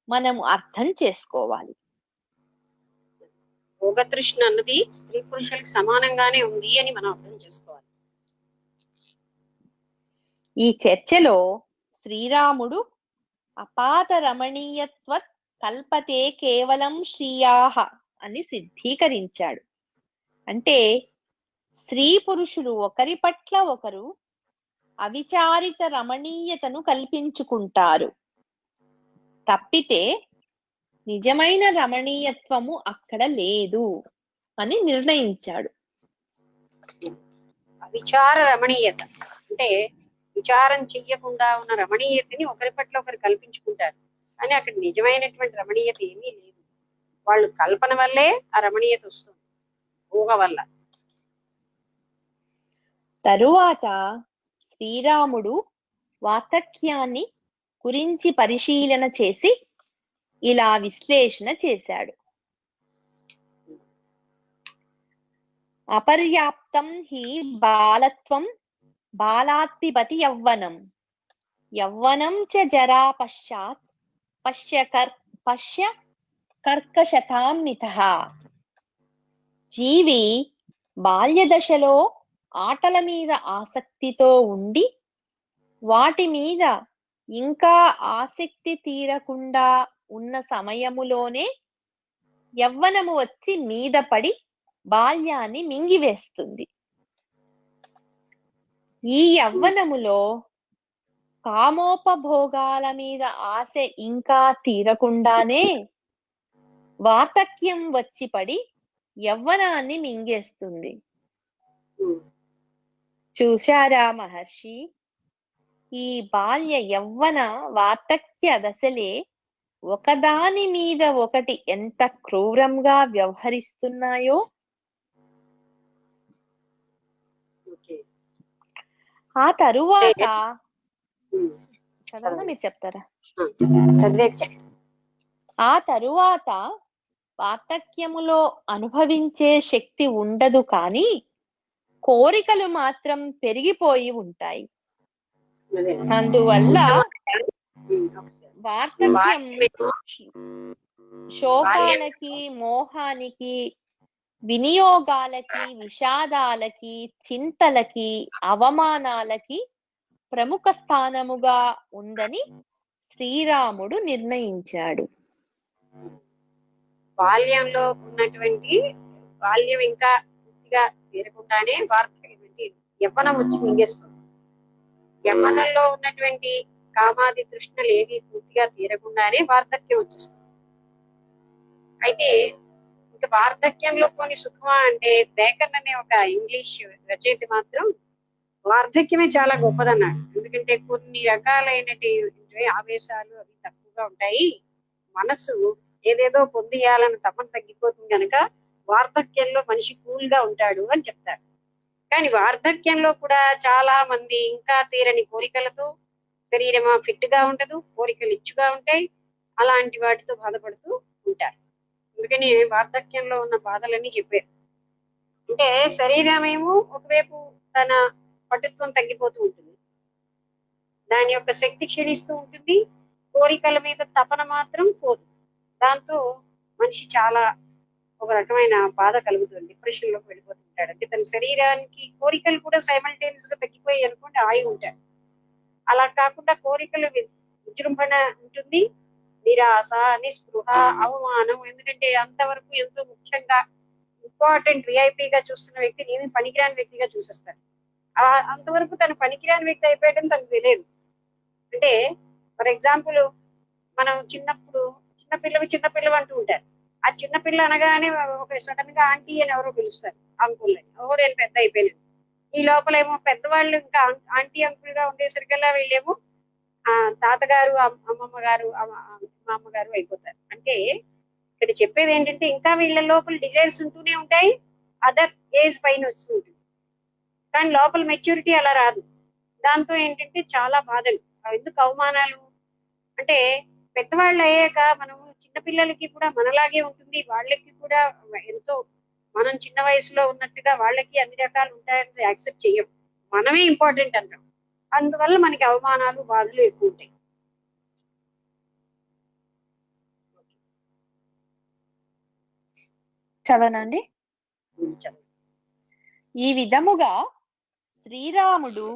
మనము అర్థం చేసుకోవాలి. భోగతృష్ణ అన్నది స్త్రీ పురుషులకి సమానంగానే ఉంది అని మనం అర్థం చేసుకోవాలి. ఈ చర్చలో శ్రీరాముడు అపాత రమణీయత్వ కల్పతే కేవలం శ్రీయాహ అని సిద్ధీకరించాడు. అంటే స్త్రీ పురుషులు ఒకరి పట్ల ఒకరు అవిచారిత రమణీయతను కల్పించుకుంటారు తప్పితే నిజమైన రమణీయత్వము అక్కడ లేదు అని నిర్ణయించాడు. అవిచార రమణీయత అంటే విచారం చెయ్యకుండా ఉన్న రమణీయతని ఒకరి పట్ల ఒకరు కల్పించుకుంటారు, కానీ అక్కడ నిజమైనటువంటి రమణీయత ఏమీ లేదు. వాళ్ళు కల్పన వల్లే ఆ రమణీయత వస్తుంది, ఊహ వల్ల. తరువాత శ్రీరాముడు వార్తక్యాన్ని గురించి పరిశీలన చేసి ఇలా విశ్లేషణ చేశాడు. అపర్యాప్తం హి బాలత్వం బాలాత్పిబతి యవ్వనం యవ్వనం చ జరా పశ్చాత్ పశ్య కర్కశతాన్వితః. జీవి బాల్యదశలో ఆటల మీద ఆసక్తితో ఉండి వాటి మీద ఇంకా ఆసక్తి తీరకుండా ఉన్న సమయములోనే యవ్వనము వచ్చి మీద పడి బాల్యాన్ని మింగివేస్తుంది. ఈ యవ్వనములో కామోపభోగాల మీద ఆశ ఇంకా తీరకుండానే వార్ధక్యం వచ్చి పడి యవ్వనాన్ని మింగేస్తుంది. చూశారా మహర్షి, ఈ బాల్య యవ్వన వార్ధక్య దశలే ఒకదాని మీద ఒకటి ఎంత క్రూరంగా వ్యవహరిస్తున్నాయో. ఆ తరువాత చదవనా మీరు చెప్తారా? ఆ తరువాత వార్ధక్యములో అనుభవించే శక్తి ఉండదు, కానీ కోరికలు మాత్రం పెరిగిపోయి ఉంటాయి. అందువల్ల వార్ధక్యం శోకాలకి, మోహానికి, వినియోగాలకి, విషాదాలకి, చింతలకి, అవమానాలకి ప్రముఖ స్థానముగా ఉందని శ్రీరాముడు నిర్ణయించాడు. బాల్యంలో ఉన్నటువంటి బాల్యం ఇంకా పూర్తిగా తీరకుండానే వార్ధక్యం యవ్వనం వచ్చి మింగేస్తుంది. యవ్వనంలో ఉన్నటువంటి కామాది తృష్ణలు ఏవి పూర్తిగా తీరకుండానే వార్ధక్యం వచ్చేస్తుంది. అయితే ఇంకా వార్ధక్యంలో కొన్ని సుఖమా అంటే, బేకన్ అనే ఒక ఇంగ్లీష్ రచయిత మాత్రం వార్ధక్యమే చాలా గొప్పదన్నాడు. ఎందుకంటే కొన్ని రకాలైనటువంటి ఆవేశాలు అవి తక్కువగా ఉంటాయి, మనసు ఏదేదో పొందియాలని తపన తగ్గిపోతుంది కనుక వార్ధక్యంలో మనిషి కూల్ గా ఉంటాడు అని చెప్తారు. కానీ వార్ధక్యంలో కూడా చాలా మంది ఇంకా తీరని కోరికలతో, శరీరం ఫిట్ గా ఉండదు, కోరికలు ఇచ్చుగా ఉంటాయి, అలాంటి వాటితో బాధపడుతూ ఉంటారు. అందుకని వార్ధక్యంలో ఉన్న బాధలన్నీ చెప్పారు. అంటే శరీరం ఏమో ఒకవైపు తన పటుత్వం తగ్గిపోతూ ఉంటుంది, దాని యొక్క శక్తి క్షీణిస్తూ ఉంటుంది, కోరికల మీద తపన మాత్రం పోదు. దాంతో మనిషి చాలా ఒక రకమైన బాధ కలుగుతుంది, డిప్రెషన్ లోకి వెళ్ళిపోతుంటాడు. అంటే తన శరీరానికి కోరికలు కూడా సైమల్టేనియస్ గా తగ్గిపోయి అనుకోండి హాయి ఉంటాడు. అలా కాకుండా కోరికలు విజృంభణ ఉంటుంది, నిరాశ, నిస్పృహ, అవమానం. ఎందుకంటే అంతవరకు ఎంతో ముఖ్యంగా ఇంపార్టెంట్ విఐపిగా చూస్తున్న వ్యక్తిని ఏమి పనికిరాని వ్యక్తిగా చూసేస్తారు. అంతవరకు తను పనికిరాని వ్యక్తి అయిపోయాడని తనకు తెలియదు. అంటే ఫర్ ఎగ్జాంపుల్, మనం చిన్నప్పుడు చిన్నపిల్లవి అంటూ ఉంటారు. ఆ చిన్నపిల్ల అనగానే ఒక సడన్ గా ఆంటీ అని ఎవరో పిలుస్తారు, అంకుల్ అని. నేను పెద్ద అయిపోయాను. ఈ లోపల ఏమో పెద్దవాళ్ళు ఇంకా ఆంటీ అంకుల్ గా ఉండేసరికల్లా వీళ్ళేమో తాతగారు, అమ్మమ్మ గారు, మా అమ్మగారు అయిపోతారు. అంటే ఇక్కడ చెప్పేది ఏంటంటే ఇంకా వీళ్ళ లోపల డిజైర్స్ ఉంటూనే ఉంటాయి, అదర్ ఏజ్ పైన వస్తూ ఉంటుంది, కానీ లోపల మెచ్యూరిటీ అలా రాదు. దాంతో ఏంటంటే చాలా బాధలు. ఎందుకు అవమానాలు అంటే, పెద్దవాళ్ళు అయ్యాక మనము చిన్నపిల్లలకి కూడా మనలాగే ఉంటుంది, వాళ్ళకి కూడా ఎంతో మనం చిన్న వయసులో ఉన్నట్టుగా వాళ్ళకి అన్ని రకాలు ఉంటాయని యాక్సెప్ట్ చెయ్యం. మనమే ఇంపార్టెంట్ అంటాం. అందువల్ల మనకి అవమానాలు బాధలు ఎక్కువ ఉంటాయి. చదవనండి. చెప్పండి. ఈ విధముగా శ్రీరాముడు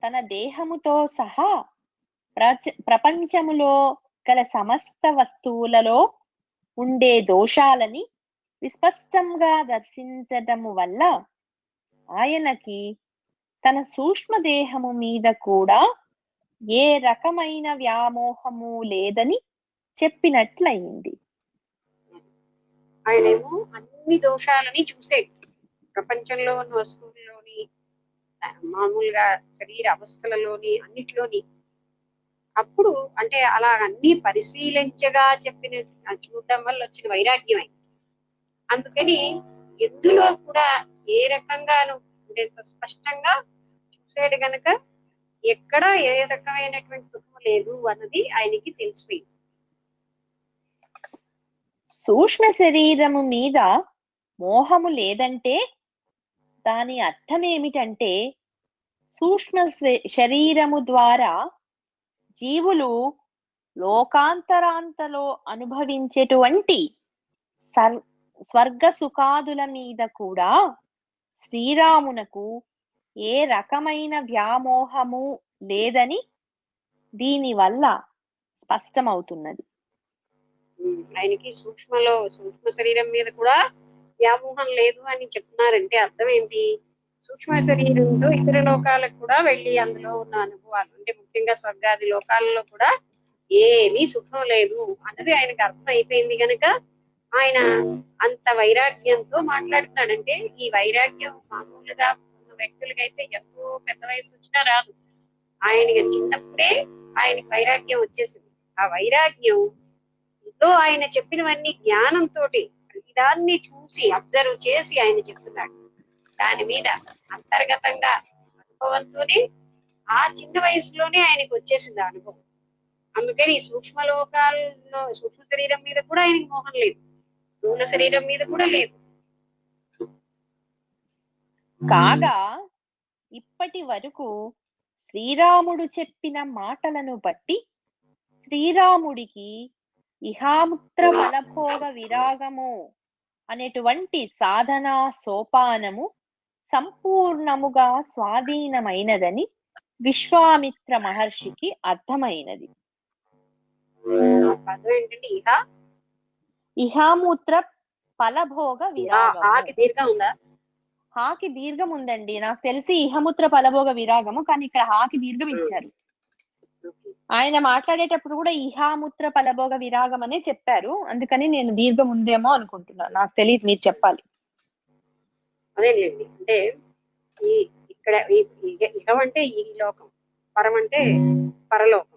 తన దేహముతో సహా ప్రపంచములో గల సమస్త వస్తువులలో ఉండే దోషాలని విస్పష్టంగా దర్శించటము వల్ల ఆయనకి తన సూక్ష్మ దేహము మీద కూడా ఏ రకమైన వ్యామోహము లేదని చెప్పినట్లయింది. ఆయనేమో అన్ని దోషాలని చూసేది ప్రపంచంలో ఉన్న వస్తువుల్లోని, మామూలుగా శరీర అవస్థలలోని, అన్నిటిలోని. అప్పుడు అంటే అలా అన్ని పరిశీలించగా చూడడం వల్ల వచ్చిన వైరాగ్యమే. అందుకని ఎందులో కూడా ఏ రకంగాను అంటే స్పష్టంగా చూసేది గనక ఎక్కడ ఏ రకమైనటువంటి సుఖం లేదు అన్నది ఆయనకి తెలిసిపోయింది. సూక్ష్మ శరీరము మీద మోహము లేదంటే దాని అర్థం ఏమిటంటే సూక్ష్మ శరీరము ద్వారా జీవులు లోకాంతరాంతలో అనుభవించేటువంటి స్వర్గ సుఖాదుల మీద కూడా శ్రీరామునకు ఏ రకమైన వ్యామోహము లేదని దీని వల్ల స్పష్టమవుతున్నది. ఆయనకి సూక్ష్మ శరీరం మీద కూడా వ్యామోహం లేదు అని చెప్తున్నారంటే అర్థం ఏంటి? సూక్ష్మ శరీరంతో ఇతర లోకాలకు కూడా వెళ్ళి అందులో ఉన్న అనుభవాలు అంటే ముఖ్యంగా స్వర్గాది లోకాలలో కూడా ఏమీ సుఖం లేదు అన్నది ఆయనకు అర్థం అయిపోయింది కనుక ఆయన అంత వైరాగ్యంతో మాట్లాడుతున్నాడంటే ఈ వైరాగ్యం మామూలుగా ఉన్న వ్యక్తులకైతే ఎంతో పెద్ద వయసు వచ్చినా రాదు. ఆయనకి చిన్నప్పుడే ఆయనకి వైరాగ్యం వచ్చేసింది. ఆ వైరాగ్యం ఆయన చెప్పినవన్నీ జ్ఞానంతో ప్రతిదాన్ని చూసి అబ్జర్వ్ చేసి ఆయన చెప్తున్నాడు. దాని మీద అంతర్గతంగా అనుభవంతోనే ఆ చిన్న వయసులోనే ఆయనకు వచ్చేసింది ఆ అనుభవం. అందుకని సూక్ష్మ లోకాల్లో సూక్ష్మ శరీరం మీద కూడా ఆయనకి మోహం లేదు, స్థూల శరీరం మీద కూడా లేదు. కాగా ఇప్పటి వరకు శ్రీరాముడు చెప్పిన మాటలను బట్టి శ్రీరాముడికి ఇహాముత్ర ఫలభోగ విరాగము అనేటువంటి సాధనా సోపానము సంపూర్ణముగా స్వాధీనమైనదని విశ్వామిత్ర మహర్షికి అర్థమైనది. ఏంటంటే ఇహాముత్ర ఫలభోగ విరాగము. హాకి దీర్ఘం ఉందండి, నాకు తెలిసి ఇహముత్ర ఫలభోగ విరాగము, కానీ ఇక్కడ హాకి దీర్ఘం ఇచ్చారు. ఆయన మాట్లాడేటప్పుడు కూడా ఇహాముత్ర ఫలభోగ విరాగం అనే చెప్పారు, అందుకని నేను దీర్ఘం ఉందేమో అనుకుంటున్నాను, నాకు తెలియదు, మీరు చెప్పాలి. అదేలేండి, అంటే ఇక్కడ ఇహం అంటే ఈ లోకం, పరం అంటే పరలోకం.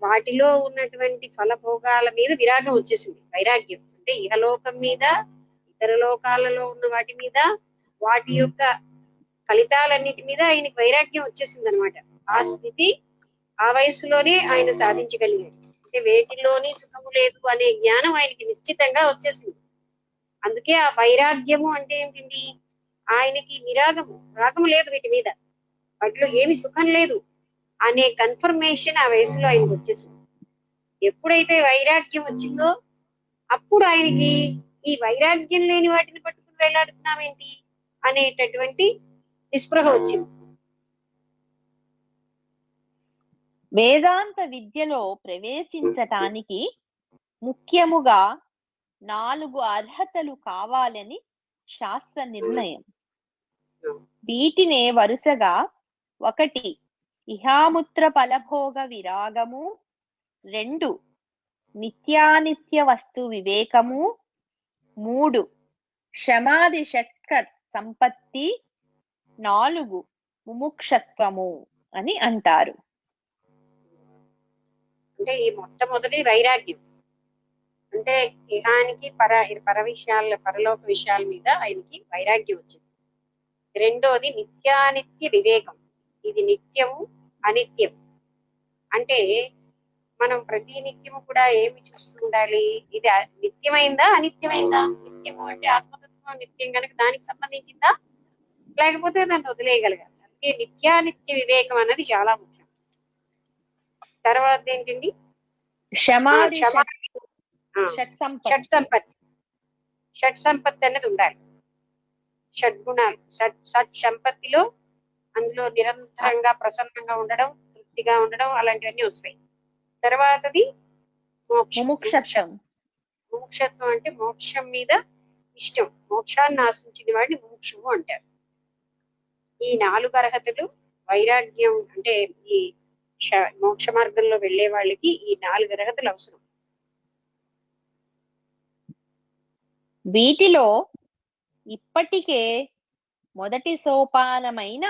వాటిలో ఉన్నటువంటి ఫలభోగాల మీద విరాగం వచ్చేసింది, వైరాగ్యం. అంటే ఇహలోకం మీద, ఇతర లోకాలలో ఉన్న వాటి మీద, వాటి యొక్క ఫలితాలన్నిటి మీద ఆయనకి వైరాగ్యం వచ్చేసింది అనమాట. ఆ స్థితి ఆ వయసులోనే ఆయన సాధించగలిగాడు. అంటే వేటిలోని సుఖము లేదు అనే జ్ఞానం ఆయనకి నిశ్చితంగా వచ్చేసింది. అందుకే ఆ వైరాగ్యము అంటే ఏంటండి, ఆయనకి రాగము లేదు వీటి మీద, వాటిలో ఏమి సుఖం లేదు అనే కన్ఫర్మేషన్ ఆ వయసులో ఆయనకు వచ్చేసింది. ఎప్పుడైతే వైరాగ్యం వచ్చిందో అప్పుడు ఆయనకి ఈ వైరాగ్యం లేని వాటిని పట్టుకుని వేలాడుతున్నామేంటి అనేటటువంటి నిస్పృహ వచ్చింది. వేదాంత విద్యలో ప్రవేశించటానికి ముఖ్యముగా 4 అర్హతలు కావాలని శాస్త్ర నిర్ణయం. వీటినే వరుసగా 1 ఇహాముత్ర ఫలభోగ విరాగము, 2 నిత్యానిత్య వస్తు వివేకము, 3 క్షమాది షట్క సంపత్తి, 4 ముముక్షత్వము అని అంటారు. అంటే ఈ మొట్టమొదటి వైరాగ్యం అంటే ఇహానికి పరలోక విషయాల మీద ఆయనకి వైరాగ్యం వచ్చేసింది. రెండోది నిత్యానిత్య వివేకం, ఇది నిత్యము అనిత్యం. అంటే మనం ప్రతి నిత్యము కూడా ఏమి చూస్తూ ఉండాలి, ఇది నిత్యమైందా అనిత్యమైందా? నిత్యము అంటే ఆత్మతత్వం వ్యామోహం నిత్యం కనుక దానికి సంబంధించిందా, లేకపోతే దాన్ని వదిలేయగలగాలి. అందుకే నిత్యానిత్య వివేకం అన్నది చాలా ముఖ్యం. తర్వాత ఏంటండి, క్షమాది క్షమ, షట్ షట్ సంపత్తి. షట్ సంపత్తి అనేది ఉండాలి. షడ్గుణాలు, షట్ సంపత్తిలో అందులో నిరంతరంగా ప్రసన్నంగా ఉండడం, తృప్తిగా ఉండడం, అలాంటివన్నీ వస్తాయి. తర్వాతది ముముక్షత్వం. ముముక్షత్వం అంటే మోక్షం మీద ఇష్టం, మోక్షాన్ని ఆశించిన వాడిని ముముక్షువు అంటారు. ఈ 4 అర్హతలు వైరాగ్యం అంటే ఈ మోక్ష మార్గంలో వెళ్లే వాళ్ళకి ఈ 4 అర్హతలు అవసరం. వీటిలో ఇప్పటికే మొదటి సోపానమైన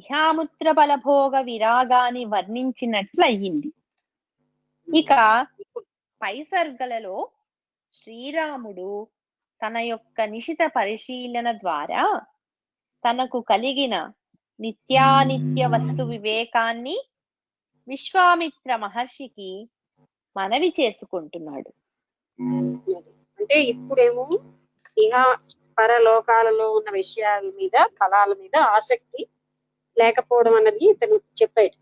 ఇహాముత్ర ఫలభోగ విరాగాన్ని వర్ణించినట్లయింది. ఇక పై సర్గలలో శ్రీరాముడు తన యొక్క నిశిత పరిశీలన ద్వారా తనకు కలిగిన నిత్యానిత్య వస్తు వివేకాన్ని విశ్వామిత్ర మహర్షికి మనవి చేసుకుంటున్నాడు. అంటే ఇప్పుడేమో ఇహ పరలోకాలలో ఉన్న విషయాల మీద, ఫలాల మీద ఆసక్తి లేకపోవడం అన్నది ఇతను చెప్పాడు.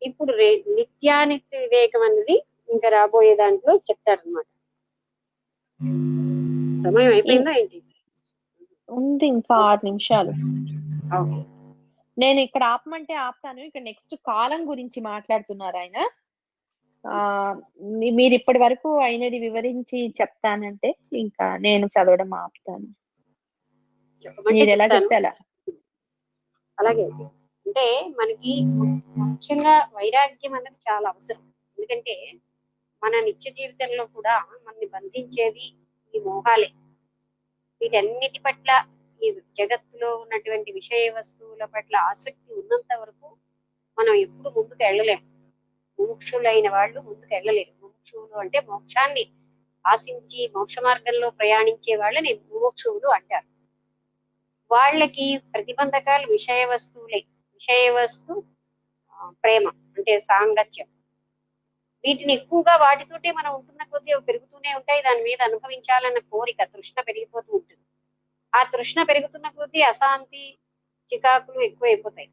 ఇప్పుడు నిత్యానిత్య వివేకం అన్నది ఇంకా రాబోయే దాంట్లో చెప్తారనమాట. సమయం అయిపోయిందా ఏంటి? ఉంది ఇంకా 6 నిమిషాలు. ఓకే, నేను ఇక్కడ ఆపమంటే ఆపుతాను. ఇక నెక్స్ట్ కాలం గురించి మాట్లాడుతున్నారు ఆయన. మీరు ఇప్పటి వరకు అయినది వివరించి చెప్తానంటే ఇంకా నేను చదవడం ఆపుతాను. మీరు ఎలా చెప్తే అలా. అలాగే. అంటే మనకి ముఖ్యంగా వైరాగ్యం అన్నది చాలా అవసరం. ఎందుకంటే మన నిత్య జీవితంలో కూడా మనల్ని బంధించేది ఈ మోహాలే. వీటన్నిటి పట్ల, ఈ జగత్తులో ఉన్నటువంటి విషయ వస్తువుల పట్ల ఆసక్తి ఉన్నంత వరకు మనం ఎప్పుడు ముందుకు వెళ్ళలేము. ముముక్షులైన వాళ్ళు ముందుకు వెళ్ళలేరు. ముముక్షువులు అంటే మోక్షాన్ని ఆశించి మోక్ష మార్గంలో ప్రయాణించే వాళ్ళని ముముక్షువులు అంటారు. వాళ్ళకి ప్రతిబంధకాలు విషయ వస్తువులే. విషయ వస్తు ప్రేమ అంటే సాంగత్యం. వీటిని ఎక్కువగా వాటితోటే మనం ఉంటున్న కొద్దీ పెరుగుతూనే ఉంటాయి. దాని మీద అనుభవించాలన్న కోరిక, తృష్ణ పెరిగిపోతూ ఉంటుంది. ఆ తృష్ణ పెరుగుతున్న కొద్దీ అశాంతి, చికాకులు ఎక్కువైపోతాయి.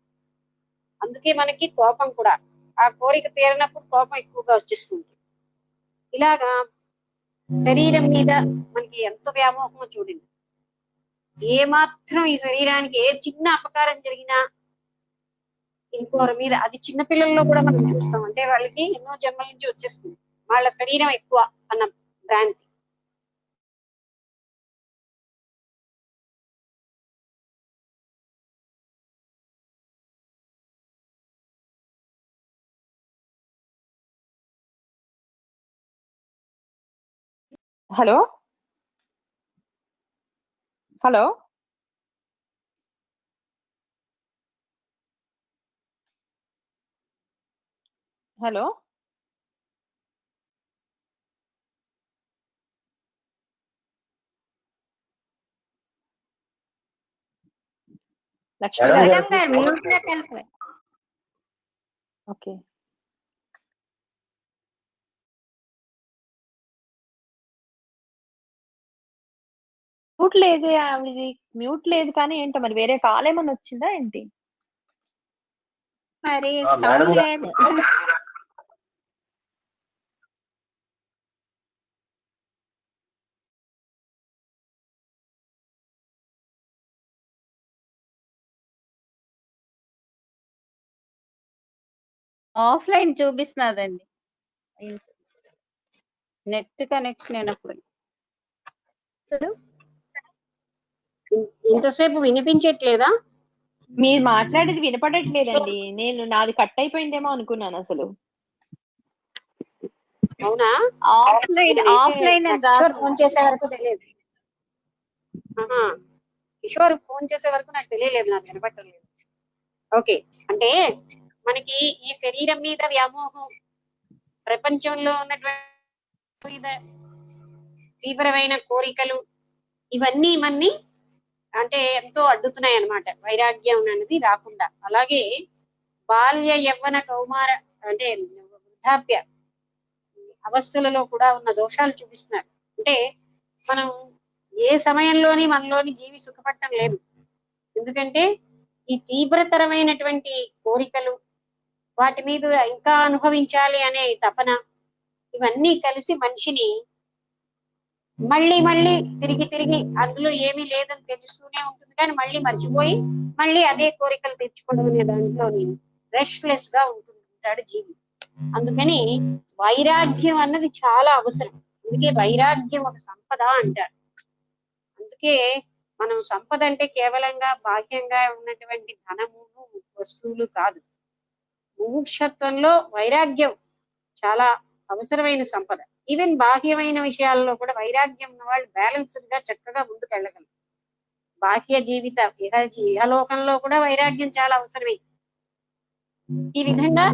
అందుకే మనకి కోపం కూడా, ఆ కోరిక తీరినప్పుడు కోపం ఎక్కువగా వచ్చేస్తుంది. ఇలాగా శరీరం మీద మనకి ఎంత వ్యామోహమో చూడండి. ఏ మాత్రం ఈ శరీరానికి ఏ చిన్న అపకారం జరిగినా ఇంకోరి మీద, అది చిన్న పిల్లల్లో కూడా మనం చూస్తాం. అంటే వాళ్ళకి ఎన్నో జన్మల నుంచి వచ్చేస్తుంది వాళ్ళ శరీరం ఎక్కువ అన్న భ్రాంతి. హలో హలో హలో లక్ష్మి గారు. ఓకే, మ్యూట్ లేదు ఆవిడది. మ్యూట్ లేదు కానీ ఏంటో మరి వేరే కాల్ ఏమన్నా వచ్చిందా ఏంటి? మరి సౌండ్ లేదు. ఆఫ్లైన్ చూపిస్తున్నదండి, నెట్ కనెక్షన్ అయినప్పుడు. ఇంతసేపు వినిపించట్లేదా? మీరు మాట్లాడేది వినపడట్లేదండి. నేను నాది కట్ అయిపోయిందేమో అనుకున్నాను అసలు. అవునా? ఆఫ్లైన్ కిషోర్ ఫోన్ చేసే వరకు తెలియదు. కిషోర్ ఫోన్ చేసే వరకు నాకు తెలియలేదు, నాకు వినపట్టలేదు. ఓకే, అంటే మనకి ఈ శరీరం మీద వ్యామోహం, ప్రపంచంలో ఉన్నటువంటి తీవ్రమైన కోరికలు, ఇవన్నీ మన్ని అంటే ఎంతో అడ్డుతున్నాయి అన్నమాట వైరాగ్యం అనేది రాకుండా. అలాగే బాల్య యవ్వన కౌమార అంటే వృద్ధాప్య అవస్థలలో కూడా ఉన్న దోషాలు చూపిస్తున్నారు. అంటే మనం ఏ సమయంలోని మనలోని జీవి సుఖపడటం లేదు. ఎందుకంటే ఈ తీవ్రతరమైనటువంటి కోరికలు, వాటి మీద ఇంకా అనుభవించాలి అనే తపన, ఇవన్నీ కలిసి మనిషిని మళ్ళీ మళ్ళీ తిరిగి తిరిగి అందులో ఏమీ లేదని తెలుస్తూనే ఉంటుంది, కానీ మళ్ళీ మర్చిపోయి మళ్ళీ అదే కోరికలు తెచ్చుకోవడం అనే దాంట్లోని రెస్ట్లెస్ గా ఉంటాడు జీవి. అందుకని వైరాగ్యం అన్నది చాలా అవసరం. అందుకే వైరాగ్యం ఒక సంపద అంటారు. అందుకే మనం సంపద అంటే కేవలంగా బాహ్యంగా ఉన్నటువంటి ధనము, వస్తువులు కాదు. ముముక్షత్వంలో వైరాగ్యం చాలా అవసరమైన సంపద. ఈవెన్ బాహ్యమైన విషయాల్లో కూడా వైరాగ్యం ఉన్న వాళ్ళు బ్యాలెన్స్డ్ గా చక్కగా ముందుకు వెళ్ళగలరు. బాహ్య జీవిత ఇహలోకంలో కూడా వైరాగ్యం చాలా అవసరమే. ఈ విధంగా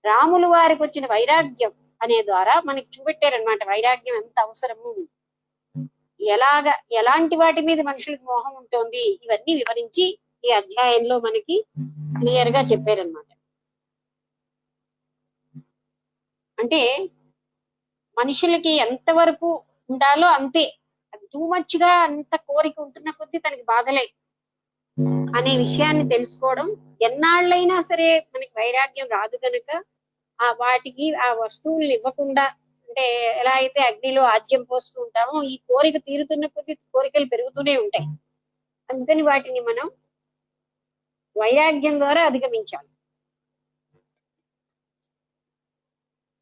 రాములు వారికి వచ్చిన వైరాగ్యం అనే ద్వారా మనకి చూపెట్టారనమాట వైరాగ్యం ఎంత అవసరము, ఎలాంటి వాటి మీద మనుషులకు మోహం ఉంటుంది, ఇవన్నీ వివరించి ఈ అధ్యాయంలో మనకి క్లియర్ గా చెప్పారనమాట. అంటే మనుషులకి ఎంతవరకు ఉండాలో అంతే, టూ మచ్ గా అంత కోరిక ఉంటున్న కొద్దీ తనకి బాధలే అనే విషయాన్ని తెలుసుకోవడం. ఎన్నాళ్ళైనా సరే మనకి వైరాగ్యం రాదు కనుక వాటికి ఆ వస్తువుల్ని ఇవ్వకుండా, అంటే ఎలా అయితే అగ్నిలో ఆజ్యం పోస్తూ ఉంటామో, ఈ కోరిక తీరుతున్న కొద్దీ కోరికలు పెరుగుతూనే ఉంటాయి. అందుకని వాటిని మనం వైరాగ్యం ద్వారా అధిగమించాలి.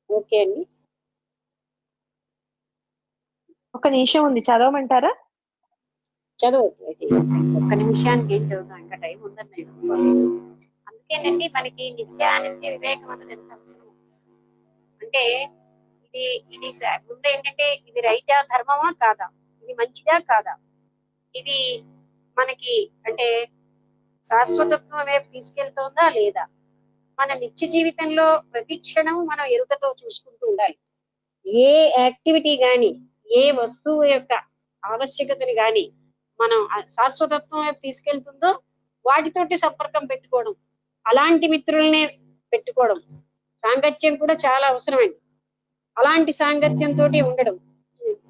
ఓకే అండి, ఒక నిమిషం ఉంది, చదవమంటారా? చదువు. ఒక్క నిమిషానికి ఏం చదువుతాం, ఇంకా టైం ఉందని. అందుకేనండి మనకి నిత్య వివేకం అన్నది ఎంత అవసరం. అంటే ఇది ముందు ఏంటంటే ఇది రైటా, ధర్మమా కాదా, ఇది మంచిదా కాదా, ఇది మనకి అంటే శాశ్వతత్వం వైపు తీసుకెళ్తోందా లేదా, మన నిత్య జీవితంలో ప్రతి క్షణం మనం ఎరుకతో చూసుకుంటూ ఉండాలి. ఏ యాక్టివిటీ గాని, ఏ వస్తువు యొక్క ఆవశ్యకతని గాని మనం శాశ్వతత్వం వైపు తీసుకెళ్తుందో వాటితోటి సంపర్కం పెట్టుకోవడం, అలాంటి మిత్రులనే పెట్టుకోవడం. సాంగత్యం కూడా చాలా అవసరమైంది. అలాంటి సాంగత్యంతో ఉండడం.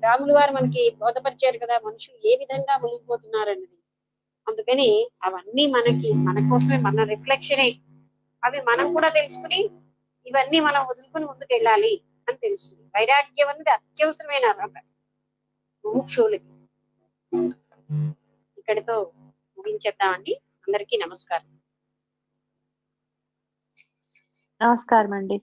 రాములు వారు మనకి బోధపరిచారు కదా మనుషులు ఏ విధంగా మునిగిపోతున్నారన్నది. అందుకని అవన్నీ మన కోసమే, మన రిఫ్లెక్షనే. అవి మనం కూడా తెలుసుకుని ఇవన్నీ మనం వదులుకుని ముందుకు వెళ్ళాలి అని తెలుస్తుంది. వైరాగ్యం అనేది అత్యవసరమైన అర్హత ముముక్షువులకి. ఇక్కడితో ముగించేద్దామండి. అందరికీ నమస్కారం. నమస్కారం అండి.